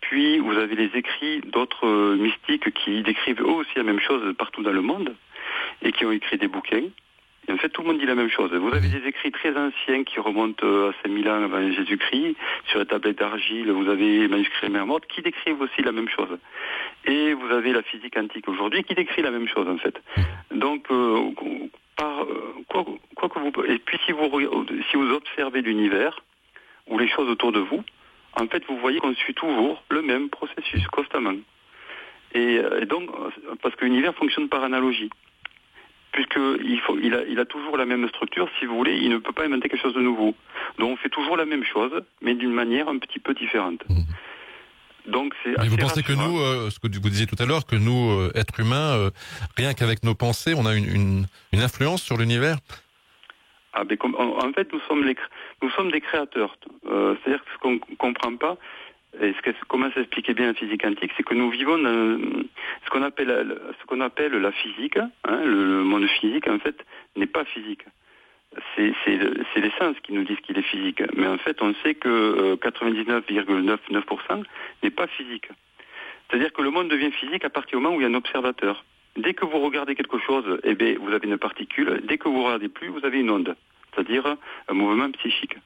Puis, vous avez les écrits d'autres mystiques qui décrivent eux aussi la même chose partout dans le monde et qui ont écrit des bouquins. Et en fait, tout le monde dit la même chose. Vous avez des écrits très anciens qui remontent à 5000 ans avant Jésus-Christ. Sur les tablettes d'argile, vous avez les manuscrits Mère Morte qui décrivent aussi la même chose. Et vous avez la physique quantique aujourd'hui qui décrit la même chose, en fait. Donc, quoi que vous... Et puis, si vous observez l'univers ou les choses autour de vous, en fait, vous voyez qu'on suit toujours le même processus, constamment. Et donc, parce que l'univers fonctionne par analogie. il a toujours la même structure, si vous voulez, il ne peut pas inventer quelque chose de nouveau. Donc on fait toujours la même chose, mais d'une manière un petit peu différente. Donc c'est mais vous pensez que nous, ce que vous disiez tout à l'heure, que nous, êtres humains, rien qu'avec nos pensées, on a une influence sur l'univers? En fait, nous sommes des créateurs. C'est-à-dire que ce qu'on ne comprend pas, et comment s'expliquait bien la physique quantique, c'est que nous vivons dans ce qu'on appelle la physique. Le monde physique, en fait, n'est pas physique. C'est les sens qui nous disent qu'il est physique. Mais en fait, on sait que 99,99% n'est pas physique. C'est-à-dire que le monde devient physique à partir du moment où il y a un observateur. Dès que vous regardez quelque chose, vous avez une particule. Dès que vous ne regardez plus, vous avez une onde. C'est-à-dire un mouvement psychique.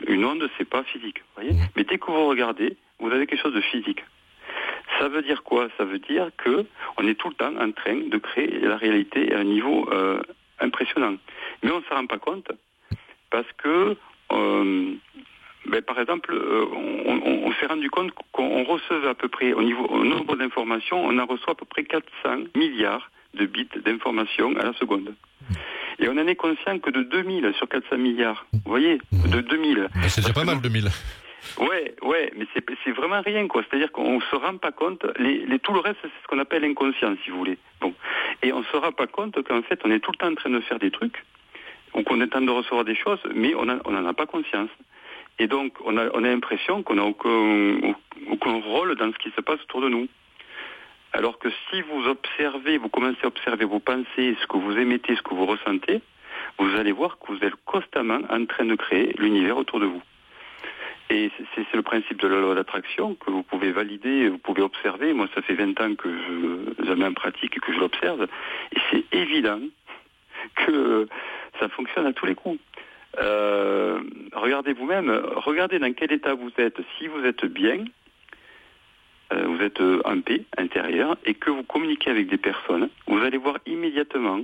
Une onde, c'est pas physique, voyez. Mais dès que vous regardez, vous avez quelque chose de physique. Ça veut dire quoi? Ça veut dire que on est tout le temps en train de créer la réalité à un niveau impressionnant. Mais on ne s'en rend pas compte parce que, par exemple, on s'est rendu compte qu'on recevait à peu près, au nombre d'informations, on en reçoit à peu près 400 milliards de bits d'informations à la seconde. Et on en est conscient que de 2000 sur 400 milliards. Vous voyez, de 2000. C'est déjà pas mal, 2000. Ouais, mais c'est vraiment rien, quoi. C'est-à-dire qu'on se rend pas compte. Tout le reste, c'est ce qu'on appelle l'inconscient, si vous voulez. Bon. Et on se rend pas compte qu'en fait, on est tout le temps en train de faire des trucs, ou qu'on est en train de recevoir des choses, mais on n'en a pas conscience. Et donc, on a l'impression qu'on n'a aucun rôle dans ce qui se passe autour de nous. Alors que si vous commencez à observer vos pensées, ce que vous émettez, ce que vous ressentez, vous allez voir que vous êtes constamment en train de créer l'univers autour de vous. Et c'est le principe de la loi d'attraction que vous pouvez valider, vous pouvez observer. Moi, ça fait 20 ans que je la mets en pratique et que je l'observe. Et c'est évident que ça fonctionne à tous les coups. Regardez vous-même, regardez dans quel état vous êtes. Si vous êtes bien, vous êtes en paix intérieure et que vous communiquez avec des personnes, vous allez voir immédiatement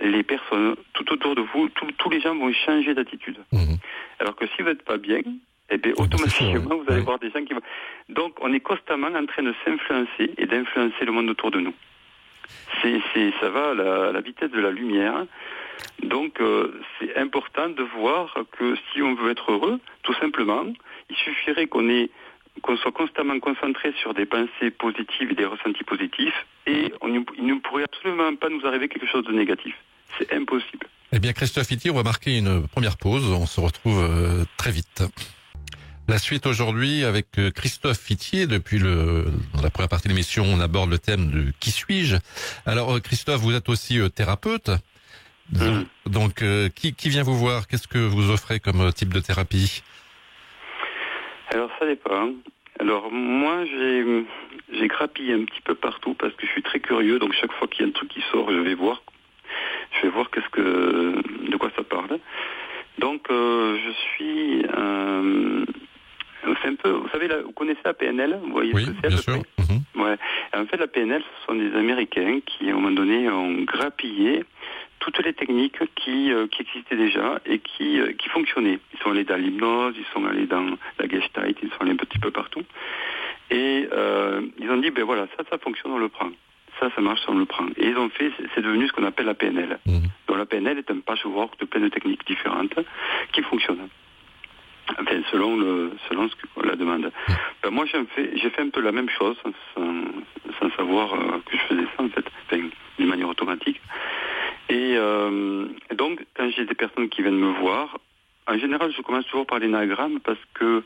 les personnes tout autour de vous, tous les gens vont changer d'attitude. Alors que si vous n'êtes pas bien, automatiquement vous allez voir des gens qui vont... Donc on est constamment en train de s'influencer et d'influencer le monde autour de nous. Ça va à la vitesse de la lumière. Donc c'est important de voir que si on veut être heureux, tout simplement, il suffirait qu'on soit constamment concentré sur des pensées positives et des ressentis positifs, et il ne pourrait absolument pas nous arriver quelque chose de négatif. C'est impossible. Eh bien, Christophe Itier, on va marquer une première pause. On se retrouve très vite. La suite aujourd'hui avec Christophe Itier. Depuis dans la première partie de l'émission, on aborde le thème de qui suis-je. Alors, Christophe, vous êtes aussi thérapeute. Donc, qui vient vous voir? Qu'est-ce que vous offrez comme type de thérapie? Alors ça dépend. Alors moi j'ai grappillé un petit peu partout parce que je suis très curieux, donc chaque fois qu'il y a un truc qui sort, je vais voir de quoi ça parle. Donc je suis c'est un peu, vous savez, vous connaissez la PNL, vous voyez ce que c'est? Oui, bien sûr. Ouais. En fait, la PNL, ce sont des Américains qui, à un moment donné, ont grappillé toutes les techniques qui existaient déjà et qui fonctionnaient. Ils sont allés dans l'hypnose, ils sont allés dans la Gestalt, ils sont allés un petit peu partout. Et ils ont dit, voilà, ça fonctionne, on le prend. Ça marche, on le prend. Et ils ont fait, c'est devenu ce qu'on appelle la PNL. Donc la PNL est un patchwork de plein de techniques différentes qui fonctionnent. Enfin, selon ce que la demande. Moi, j'ai fait un peu la même chose sans savoir que je faisais ça, en fait, d'une manière automatique. Et donc, quand j'ai des personnes qui viennent me voir, en général, je commence toujours par l'énagramme parce que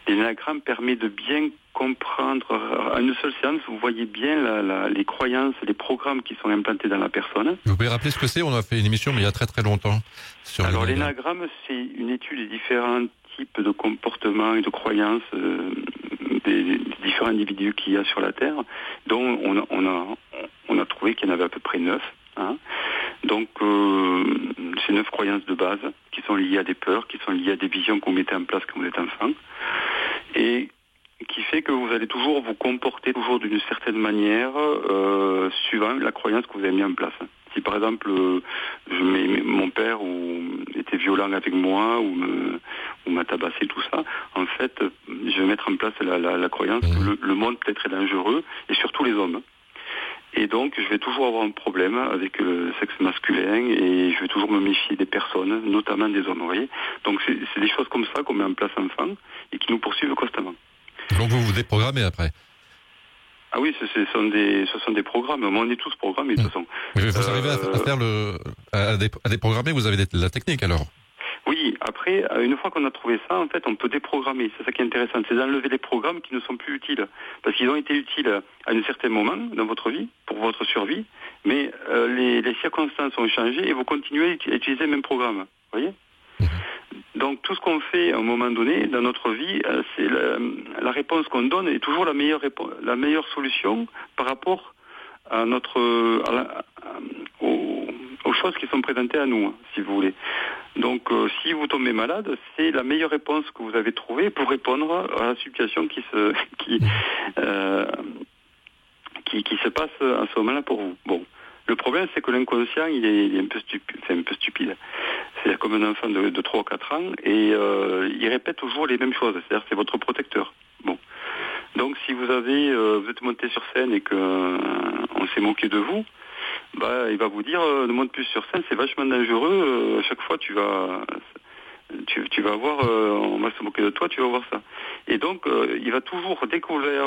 l'énagramme permet de bien comprendre. À une seule séance, vous voyez bien les croyances, les programmes qui sont implantés dans la personne. Vous pouvez rappeler ce que c'est? On a fait une émission, mais il y a très très longtemps. Alors, l'énagramme, c'est une étude des différents types de comportements et de croyances des différents individus qu'il y a sur la Terre, dont on a trouvé qu'il y en avait à peu près 9. Donc, c'est 9 croyances de base qui sont liées à des peurs, qui sont liées à des visions que vous mettez en place quand vous êtes enfant, et qui fait que vous allez toujours vous comporter toujours d'une certaine manière suivant la croyance que vous avez mis en place. Si par exemple mon père était violent avec moi ou m'a tabassé, tout ça, en fait, je vais mettre en place la croyance que le monde peut-être est dangereux, et surtout les hommes. Et donc, je vais toujours avoir un problème avec le sexe masculin et je vais toujours me méfier des personnes, notamment des hommes, vous voyez. Donc, c'est des choses comme ça qu'on met en place enfant et qui nous poursuivent constamment. Donc, vous vous déprogrammez après? Ah oui, ce sont des programmes. On est tous programmés, de toute façon. Mais vous arrivez à faire à déprogrammer, vous avez la technique alors? Oui, après, une fois qu'on a trouvé ça, en fait, on peut déprogrammer. C'est ça qui est intéressant, c'est d'enlever les programmes qui ne sont plus utiles. Parce qu'ils ont été utiles à un certain moment dans votre vie, pour votre survie, mais les circonstances ont changé et vous continuez à utiliser le même programme. Vous voyez ? Donc tout ce qu'on fait à un moment donné dans notre vie, c'est la réponse qu'on donne est toujours la meilleure solution par rapport à aux choses qui sont présentées à nous, si vous voulez. Donc si vous tombez malade, c'est la meilleure réponse que vous avez trouvée pour répondre à la situation qui se passe à ce moment-là pour vous. Bon. Le problème, c'est que l'inconscient, il est un peu stupide. C'est comme un enfant de 3 ou 4 ans, et il répète toujours les mêmes choses. C'est-à-dire c'est votre protecteur. Bon. Donc, si vous êtes monté sur scène et qu'on s'est moqué de vous, il va vous dire, ne monte plus sur scène, c'est vachement dangereux. À chaque fois, tu vas voir, on va se moquer de toi, tu vas voir ça. Et donc, il va toujours, dès que vous allez,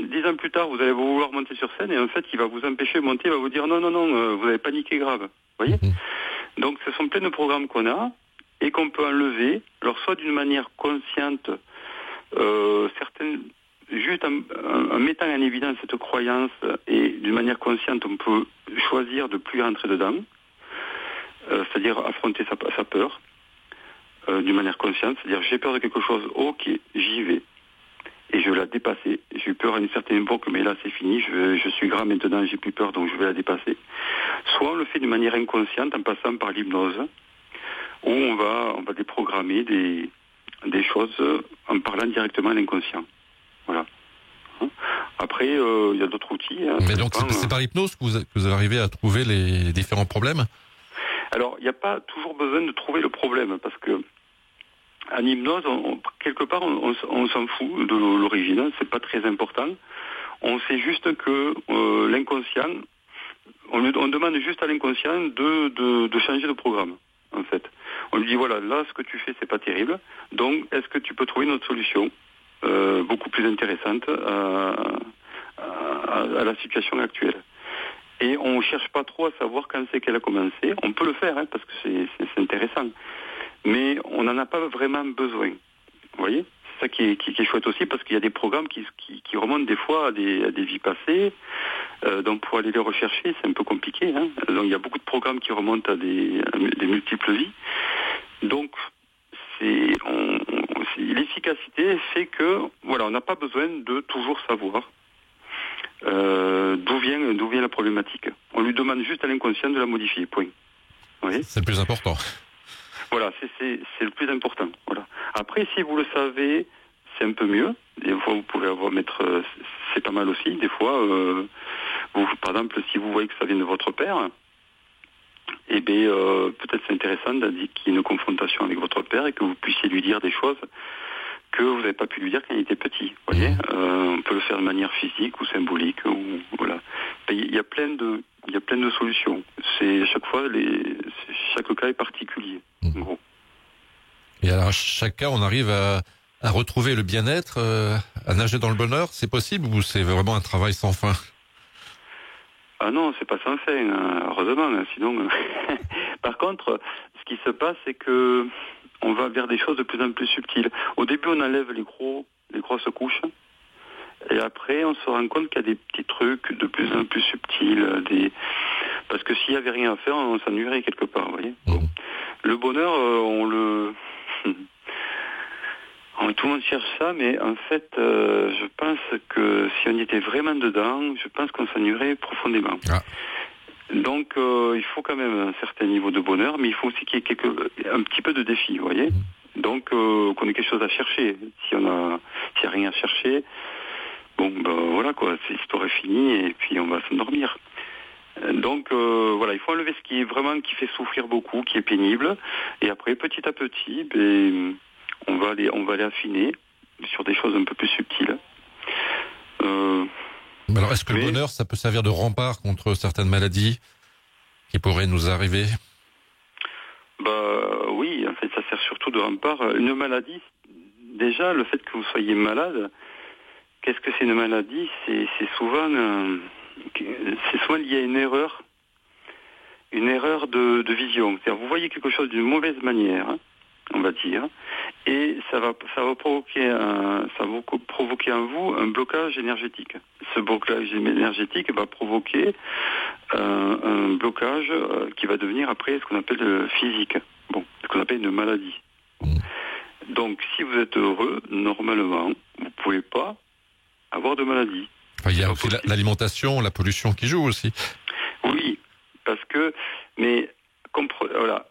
10 ans plus tard, vous allez vouloir monter sur scène, et en fait, il va vous empêcher de monter, il va vous dire non, vous avez paniqué grave. Vous voyez ? Donc, ce sont plein de programmes qu'on a, et qu'on peut enlever, alors soit d'une manière consciente, certaines, juste en mettant en évidence cette croyance, et d'une manière consciente, on peut choisir de plus rentrer dedans, c'est-à-dire affronter sa peur, d'une manière consciente, c'est-à-dire j'ai peur de quelque chose, ok, j'y vais, et je vais la dépasser. J'ai eu peur à une certaine époque, mais là c'est fini, je suis grand maintenant, j'ai plus peur, donc je vais la dépasser. Soit on le fait d'une manière inconsciente, en passant par l'hypnose, où on va déprogrammer des choses en parlant directement à l'inconscient. Voilà. Après, il y a d'autres outils. Mais donc c'est par l'hypnose que vous arrivez à trouver les différents problèmes ? Alors, il n'y a pas toujours besoin de trouver le problème, parce que en hypnose, quelque part, on s'en fout de l'origine, c'est pas très important. On sait juste que l'inconscient, on demande juste à l'inconscient de changer de programme, en fait. On lui dit, voilà, là, ce que tu fais, c'est pas terrible, donc est-ce que tu peux trouver une autre solution beaucoup plus intéressante à la situation actuelle. Et on ne cherche pas trop à savoir quand c'est qu'elle a commencé. On peut le faire, parce que c'est intéressant. Mais on n'en a pas vraiment besoin. Vous voyez ? C'est ça qui est chouette aussi, parce qu'il y a des programmes qui remontent des fois à des vies passées. Donc pour aller les rechercher, c'est un peu compliqué. Donc il y a beaucoup de programmes qui remontent à des multiples vies. Donc l'efficacité fait que, voilà, on n'a pas besoin de toujours savoir d'où vient la problématique. On lui demande juste à l'inconscient de la modifier, point. Vous voyez ? C'est le plus important. Voilà, c'est le plus important. Voilà. Après, si vous le savez, c'est un peu mieux. Des fois, vous pouvez c'est pas mal aussi. Des fois, par exemple, si vous voyez que ça vient de votre père, eh bien, peut-être c'est intéressant qu'il y ait une confrontation avec votre père et que vous puissiez lui dire des choses que vous n'avez pas pu lui dire quand il était petit. Vous voyez, on peut le faire de manière physique ou symbolique. Voilà. Il y a plein de solutions. C'est chaque fois chaque cas est particulier. En gros. Et alors, chaque cas, on arrive à retrouver le bien-être, à nager dans le bonheur. C'est possible ou c'est vraiment un travail sans fin ? Ah non, c'est pas sans fin, heureusement. Sinon, par contre, ce qui se passe, c'est que on va vers des choses de plus en plus subtiles. Au début, on enlève les grosses couches, et après, on se rend compte qu'il y a des petits trucs de plus en plus subtils. Parce que s'il y avait rien à faire, on s'ennuierait quelque part. Vous voyez. Le bonheur, tout le monde cherche ça, mais en fait, je pense que si on y était vraiment dedans, je pense qu'on s'ennuierait profondément. Ah. Donc, il faut quand même un certain niveau de bonheur, mais il faut aussi qu'il y ait un petit peu de défi, vous voyez. Donc, qu'on ait quelque chose à chercher. S'il y a rien à chercher, voilà quoi, l'histoire est finie et puis on va s'endormir. Donc, voilà, il faut enlever ce qui fait souffrir beaucoup, qui est pénible, et après, petit à petit, on va aller affiner sur des choses un peu plus subtiles. Mais alors, est-ce que le bonheur, ça peut servir de rempart contre certaines maladies qui pourraient nous arriver? Oui, en fait, ça sert surtout de rempart. Une maladie, déjà, le fait que vous soyez malade, qu'est-ce que c'est une maladie? C'est souvent lié à une erreur de vision. C'est-à-dire, vous voyez quelque chose d'une mauvaise manière, on va dire, et ça va provoquer en vous un blocage énergétique. Ce blocage énergétique va provoquer un blocage qui va devenir après ce qu'on appelle physique, ce qu'on appelle une maladie. Donc, si vous êtes heureux, normalement, vous ne pouvez pas avoir de maladie. Enfin, il y a aussi l'alimentation, la pollution qui joue aussi. Oui, parce que, mais voilà,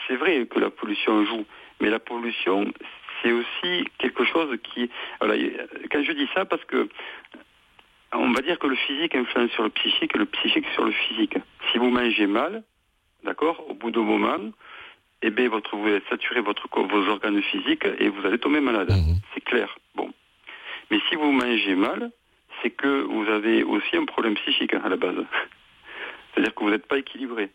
c'est vrai que la pollution joue, mais la pollution, c'est aussi quelque chose qui, voilà, quand je dis ça, parce que on va dire que le physique influence sur le psychique et le psychique sur le physique. Si vous mangez mal, d'accord, au bout d'un moment, vous allez saturer vos organes physiques et vous allez tomber malade. C'est clair. Bon. Mais si vous mangez mal, c'est que vous avez aussi un problème psychique à la base. C'est-à-dire que vous n'êtes pas équilibré.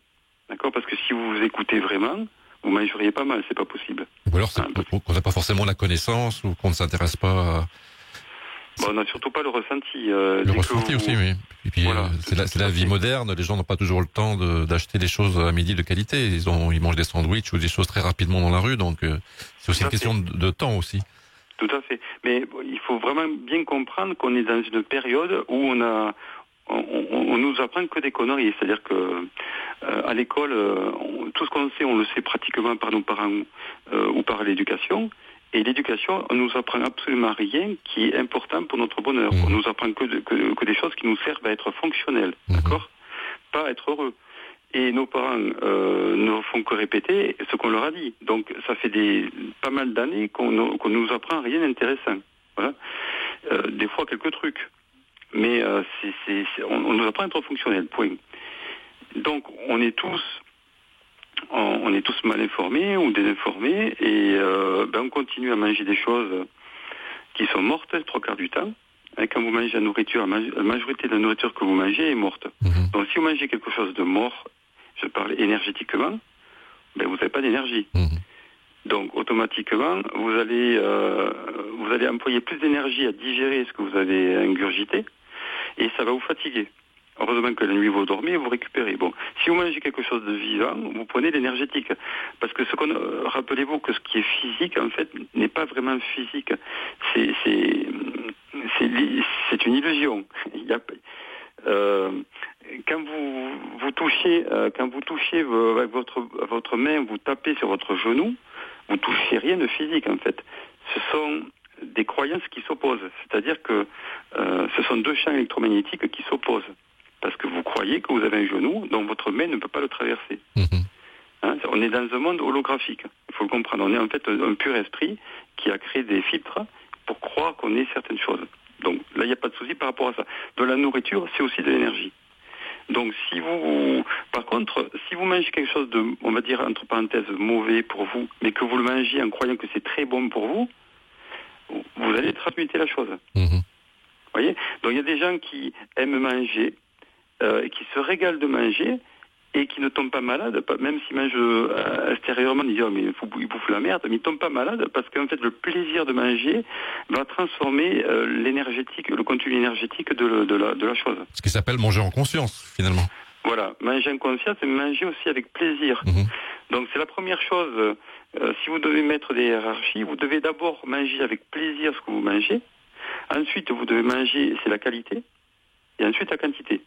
D'accord? Parce que si vous vous écoutez vraiment, vous mangeriez pas mal, c'est pas possible. Ou alors qu'on n'a pas forcément la connaissance ou qu'on ne s'intéresse pas à... on n'a surtout pas le ressenti. Le ressenti aussi, oui. Et puis, voilà, c'est la vie moderne. Les gens n'ont pas toujours le temps d'acheter des choses à midi de qualité. Ils mangent des sandwichs ou des choses très rapidement dans la rue. Donc, c'est aussi une question de temps aussi. Tout à fait. Mais il faut vraiment bien comprendre qu'on est dans une période où on nous apprend que des conneries. C'est-à-dire que à l'école, tout ce qu'on sait, on le sait pratiquement par nos parents ou par l'éducation. Et l'éducation, on nous apprend absolument rien qui est important pour notre bonheur. On nous apprend que des choses qui nous servent à être fonctionnels, d'accord? Pas à être heureux. Et nos parents ne font que répéter ce qu'on leur a dit. Donc ça fait pas mal d'années qu'on nous apprend rien d'intéressant. Voilà. Des fois quelques trucs. Mais on nous apprend à être fonctionnels, point. Donc on est tous mal informés ou désinformés et on continue à manger des choses qui sont mortes 3/4 du temps. Et quand vous mangez la nourriture, la majorité de la nourriture que vous mangez est morte. Donc si vous mangez quelque chose de mort, je parle énergétiquement, vous n'avez pas d'énergie. Donc automatiquement, vous allez employer plus d'énergie à digérer ce que vous avez ingurgité et ça va vous fatiguer. Heureusement que la nuit vous dormez et vous récupérez. Bon, si vous mangez quelque chose de vivant, vous prenez l'énergétique. Parce que rappelez-vous que ce qui est physique, en fait, n'est pas vraiment physique. C'est une illusion. Quand vous touchez avec votre main, vous tapez sur votre genou, vous touchez rien de physique, en fait. Ce sont des croyances qui s'opposent. C'est-à-dire que ce sont deux champs électromagnétiques qui s'opposent. Parce que vous croyez que vous avez un genou dont votre main ne peut pas le traverser. On est dans un monde holographique. Il faut le comprendre. On est en fait un pur esprit qui a créé des filtres pour croire qu'on est certaines choses. Donc là, il n'y a pas de souci par rapport à ça. De la nourriture, c'est aussi de l'énergie. Donc par contre, si vous mangez quelque chose de, on va dire entre parenthèses, mauvais pour vous, mais que vous le mangez en croyant que c'est très bon pour vous, vous allez transmuter la chose. Vous voyez? Donc il y a des gens qui aiment manger, et qui se régalent de manger et qui ne tombent pas malades, même s'ils mangent extérieurement, ils disent mais ils bouffent la merde, mais ils ne tombent pas malades parce qu'en fait le plaisir de manger va transformer le contenu énergétique de la chose. Ce qui s'appelle manger en conscience finalement. Voilà, manger en conscience et manger aussi avec plaisir. Donc c'est la première chose, si vous devez mettre des hiérarchies, vous devez d'abord manger avec plaisir ce que vous mangez, ensuite vous devez manger, c'est la qualité, et ensuite la quantité.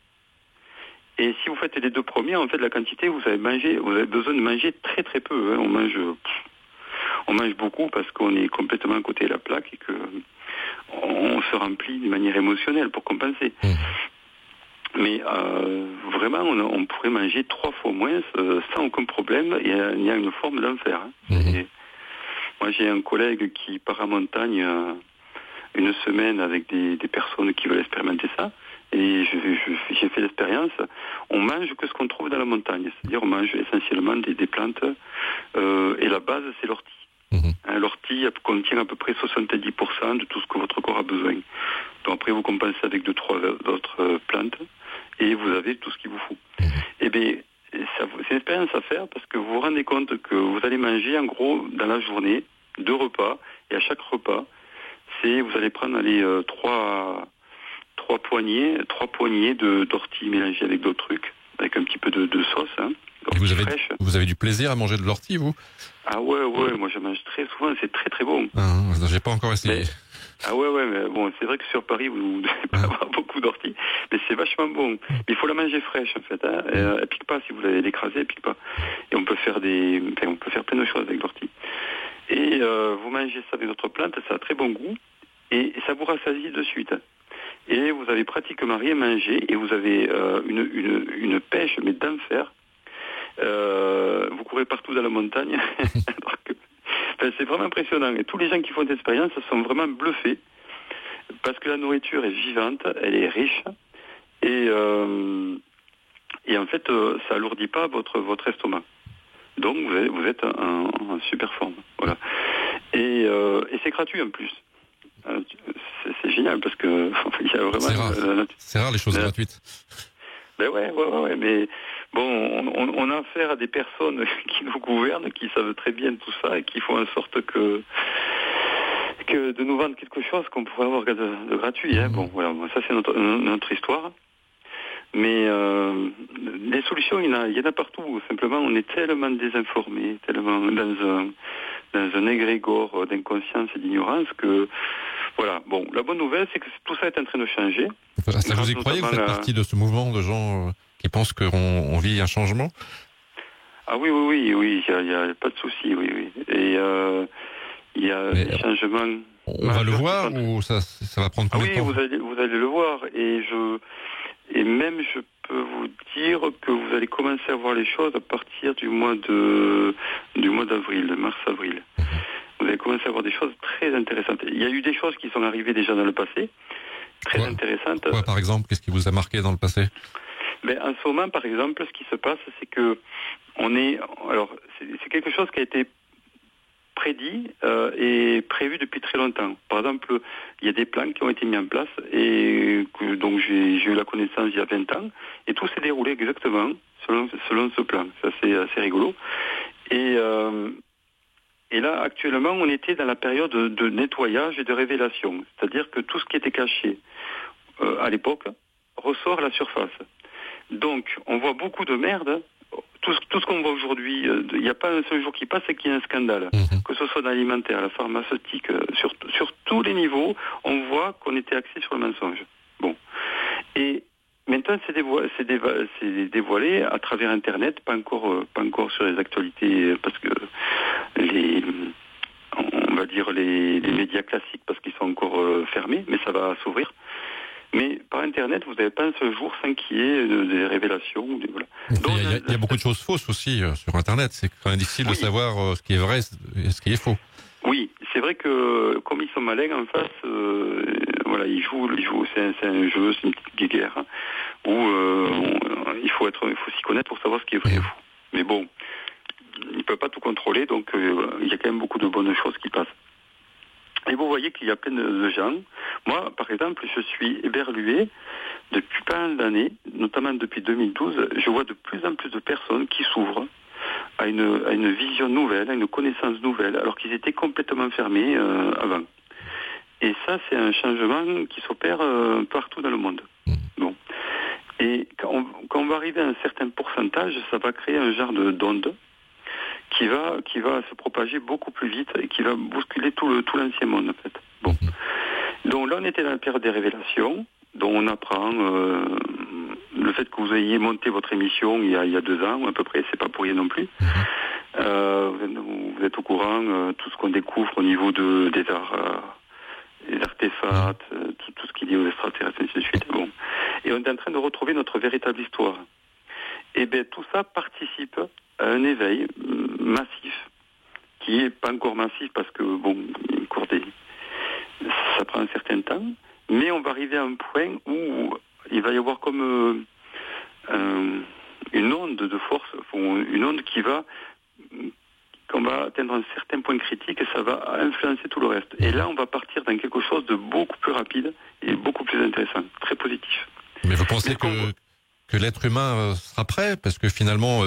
Et si vous faites les deux premiers, en fait, la quantité, vous avez besoin de manger très très peu. On mange beaucoup parce qu'on est complètement à côté de la plaque et que on se remplit d'une manière émotionnelle pour compenser. Mais vraiment, on pourrait manger 3 fois moins sans aucun problème et il y a une forme d'enfer. Moi, j'ai un collègue qui part en montagne une semaine avec des personnes qui veulent expérimenter ça. Et j'ai fait l'expérience, on mange que ce qu'on trouve dans la montagne, c'est-à-dire on mange essentiellement des plantes, et la base c'est l'ortie. L'ortie contient à peu près 70% de tout ce que votre corps a besoin. Donc après, vous compensez avec 2-3 autres plantes et vous avez tout ce qu'il vous faut. Eh bien, c'est une expérience à faire parce que vous vous rendez compte que vous allez manger en gros dans la journée 2 repas et à chaque repas, vous allez prendre trois poignées d'ortie mélangées avec d'autres trucs, avec un petit peu de sauce. Vous avez du plaisir à manger de l'ortie, vous? Ah ouais, moi je mange très souvent, c'est très très bon. J'ai pas encore essayé. Mais bon, c'est vrai que sur Paris, vous devez pas avoir beaucoup d'ortie, mais c'est vachement bon. Mais il faut la manger fraîche, en fait. Elle pique pas, si vous l'écrasez, elle pique pas. Et on peut faire plein de choses avec l'ortie. Et vous mangez ça avec d'autres plantes, ça a très bon goût, et ça vous rassasie de suite. Et vous avez pratiquement rien mangé, et vous avez une pêche, mais d'enfer. Vous courez partout dans la montagne. C'est vraiment impressionnant. Et tous les gens qui font cette expérience sont vraiment bluffés parce que la nourriture est vivante, elle est riche et en fait ça alourdit pas votre estomac. Donc vous êtes en super forme. Voilà. Et c'est gratuit en plus. C'est génial parce que il y a vraiment c'est rare les choses gratuites. Ben ouais, mais bon, on a affaire à des personnes qui nous gouvernent, qui savent très bien tout ça et qui font en sorte que de nous vendre quelque chose qu'on pourrait avoir de gratuit. Bon, voilà, ça c'est notre histoire. Mais les solutions, il y en a partout. Simplement, on est tellement désinformés, tellement dans un égrégore d'inconscience et d'ignorance que, voilà. Bon, la bonne nouvelle, c'est que tout ça est en train de changer. Ça, vous y croyez? Vous faites partie de ce mouvement de gens qui pensent qu'on vit un changement? Ah oui, il n'y a pas de souci, oui. Et il y a des changements. On va le voir ou ça va prendre combien de temps? Oui, vous allez le voir. Et même, je peux vous dire que vous allez commencer à voir les choses à partir du mois d'avril, de mars-avril. Vous allez commencer à voir des choses très intéressantes. Il y a eu des choses qui sont arrivées déjà dans le passé, très intéressantes. Quoi, par exemple? Qu'est-ce qui vous a marqué dans le passé? En ce moment, par exemple, ce qui se passe, c'est que c'est quelque chose qui a été prédit et prévu depuis très longtemps. Par exemple, il y a des plans qui ont été mis en place et donc j'ai eu la connaissance il y a 20 ans et tout s'est déroulé exactement selon ce plan. C'est assez rigolo. Et là, actuellement, on était dans la période de nettoyage et de révélation. C'est-à-dire que tout ce qui était caché à l'époque ressort à la surface. Donc, on voit beaucoup de merde. Tout ce qu'on voit aujourd'hui, il n'y a pas un seul jour qui passe et qu'il y a un scandale. Que ce soit dans l'alimentaire, la pharmaceutique, sur tous les niveaux, on voit qu'on était axé sur le mensonge. Bon. Et maintenant, c'est dévoilé à travers Internet, pas encore sur les actualités, parce que on va dire les médias classiques, parce qu'ils sont encore fermés, mais ça va s'ouvrir. Mais par Internet, vous n'avez pas un seul jour sans qu'il y ait des révélations. Voilà. Il y a beaucoup de choses fausses aussi sur Internet. C'est quand même difficile de savoir ce qui est vrai et ce qui est faux. Oui, c'est vrai que comme ils sont malins en face, ils jouent. C'est un jeu, c'est une petite guerre où il faut s'y connaître pour savoir ce qui est vrai et faux. Mais bon, ils ne peuvent pas tout contrôler, donc il y a quand même beaucoup de bonnes choses qui passent. Et vous voyez qu'il y a plein de gens. Moi, par exemple, je suis éberlué depuis pas mal d'années, notamment depuis 2012. Je vois de plus en plus de personnes qui s'ouvrent à une vision nouvelle, à une connaissance nouvelle, alors qu'ils étaient complètement fermés avant. Et ça, c'est un changement qui s'opère partout dans le monde. Bon. Et quand on va arriver à un certain pourcentage, ça va créer un genre d'onde qui va se propager beaucoup plus vite et qui va bousculer tout l'ancien monde, en fait. Bon. Donc là, on était dans la période des révélations, dont on apprend le fait que vous ayez monté votre émission il y a 2 ans, à peu près, c'est pas pour rien non plus. Vous êtes au courant, tout ce qu'on découvre au niveau des arts, des artefacts, tout ce qui est lié aux extraterrestres, et ainsi de suite. Bon. Et on est en train de retrouver notre véritable histoire. Et bien, tout ça participe à un éveil massif, qui n'est pas encore massif parce que, ça prend un certain temps, mais on va arriver à un point où il va y avoir comme une onde de force, une onde qui va on va atteindre un certain point critique et ça va influencer tout le reste. Et là, on va partir dans quelque chose de beaucoup plus rapide et beaucoup plus intéressant, très positif. Mais vous pensez que l'être humain sera prêt? Parce que finalement,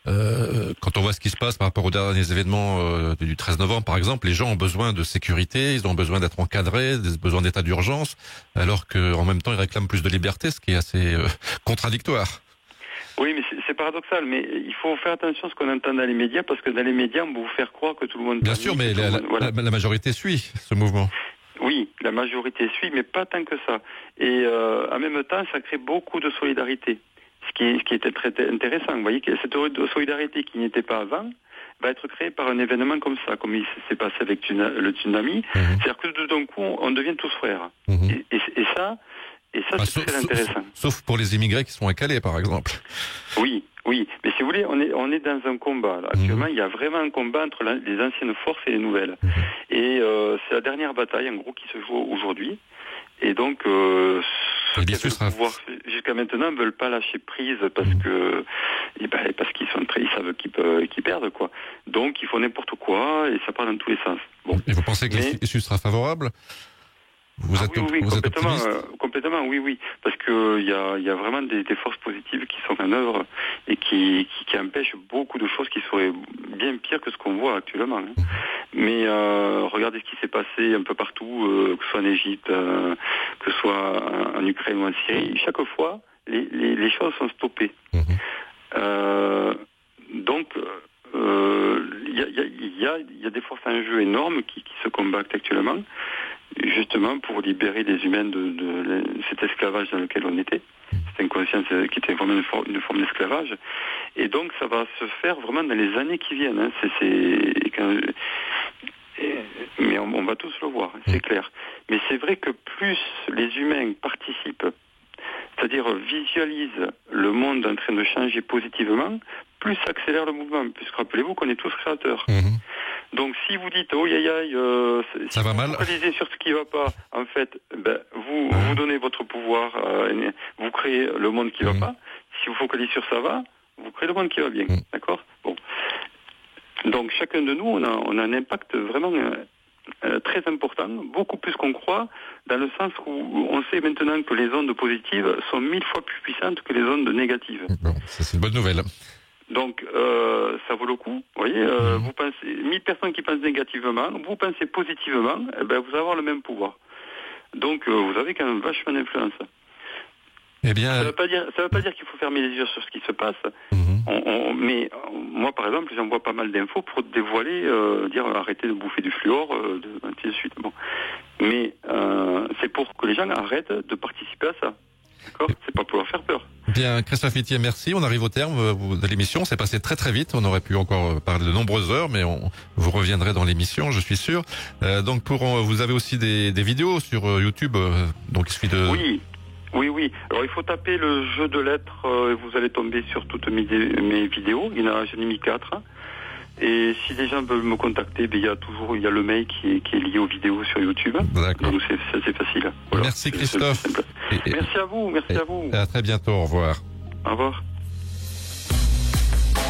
quand on voit ce qui se passe par rapport aux derniers événements du 13 novembre, par exemple, les gens ont besoin de sécurité, ils ont besoin d'être encadrés, besoin d'état d'urgence, alors qu'en même temps, ils réclament plus de liberté, ce qui est assez contradictoire. Oui, mais c'est paradoxal, mais il faut faire attention à ce qu'on entend dans les médias, parce que dans les médias, on va vous faire croire que tout le monde... Bien sûr, mais la majorité suit ce mouvement. Oui, la majorité suit, mais pas tant que ça. Et en même temps, ça crée beaucoup de solidarité, ce qui était très intéressant. Vous voyez que cette solidarité qui n'était pas avant va être créée par un événement comme ça, comme il s'est passé avec le tsunami. C'est-à-dire que tout d'un coup, on devient tous frères. Et ça, c'est très intéressant. Sauf pour les immigrés qui sont à Calais, par exemple. Oui. Mais si vous voulez, on est dans un combat. Là. Actuellement, il y a vraiment un combat entre les anciennes forces et les nouvelles. Et c'est la dernière bataille, en gros, qui se joue aujourd'hui. Et donc, ceux qui avaient le pouvoir jusqu'à maintenant ne veulent pas lâcher prise parce qu'ils savent qu'ils perdent, quoi. Donc, ils font n'importe quoi et ça part dans tous les sens. Bon. Et vous pensez que l'issue sera favorable? Complètement, oui, parce que il y a vraiment des forces positives qui sont en œuvre et qui empêchent beaucoup de choses qui seraient bien pires que ce qu'on voit actuellement. Hein. Mais regardez ce qui s'est passé un peu partout, que ce soit en Égypte, que ce soit en Ukraine ou en Syrie. Chaque fois, les choses sont stoppées. Donc, il y a des forces en jeu énormes qui se combattent actuellement, justement pour libérer les humains de cet esclavage dans lequel on était. C'était une conscience qui était vraiment une forme d'esclavage. Et donc ça va se faire vraiment dans les années qui viennent. Hein. Mais on va tous le voir, c'est clair. Mais c'est vrai que plus les humains participent, c'est-à-dire visualisent le monde en train de changer positivement, plus ça accélère le mouvement. Puisque rappelez-vous qu'on est tous créateurs. Donc si vous dites si ça va vous mal, focalisez sur ce qui ne va pas, en fait, vous donnez votre pouvoir, vous créez le monde qui ne va pas. Si vous focalisez sur ça va, vous créez le monde qui va bien. D'accord ? Bon. Donc chacun de nous, on a un impact vraiment très important, beaucoup plus qu'on croit, dans le sens où on sait maintenant que les ondes positives sont 1000 fois plus puissantes que les ondes négatives. Bon, ça c'est une bonne nouvelle. Donc, ça vaut le coup. Vous voyez, vous pensez 1000 personnes qui pensent négativement, vous pensez positivement, vous allez avoir le même pouvoir. Donc, vous avez quand même vachement d'influence. Eh bien, ça veut pas dire qu'il faut fermer les yeux sur ce qui se passe. Mais moi, par exemple, j'envoie pas mal d'infos pour dévoiler, dire arrêtez de bouffer du fluor, ainsi de suite. Bon. Mais c'est pour que les gens arrêtent de participer à ça. D'accord ? C'est pas pour leur faire peur. Bien, Christophe Itier, merci. On arrive au terme de l'émission. C'est passé très très vite. On aurait pu encore parler de nombreuses heures, mais vous reviendrez dans l'émission, je suis sûr. Donc vous avez aussi des vidéos sur YouTube. Donc il suffit de... Oui. Alors il faut taper le jeu de lettres et vous allez tomber sur toutes mes vidéos. J'en ai mis 4. Et si les gens veulent me contacter, il y a le mail qui est lié aux vidéos sur YouTube. D'accord. Donc c'est facile. Voilà. Merci Christophe. Merci à vous. Et à très bientôt. Au revoir. Au revoir.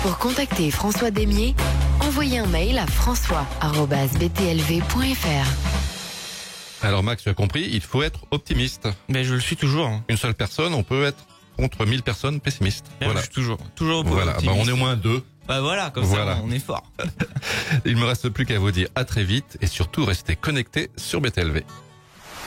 Pour contacter François Demier, envoyez un mail à françois@btlv.fr. Alors Max, tu as compris, il faut être optimiste. Mais je le suis toujours. Une seule personne, on peut être contre 1000 personnes pessimistes. Voilà. Je suis toujours voilà. On est au moins 2. Voilà, comme ça, on est fort. Il me reste plus qu'à vous dire à très vite et surtout restez connectés sur BTLV.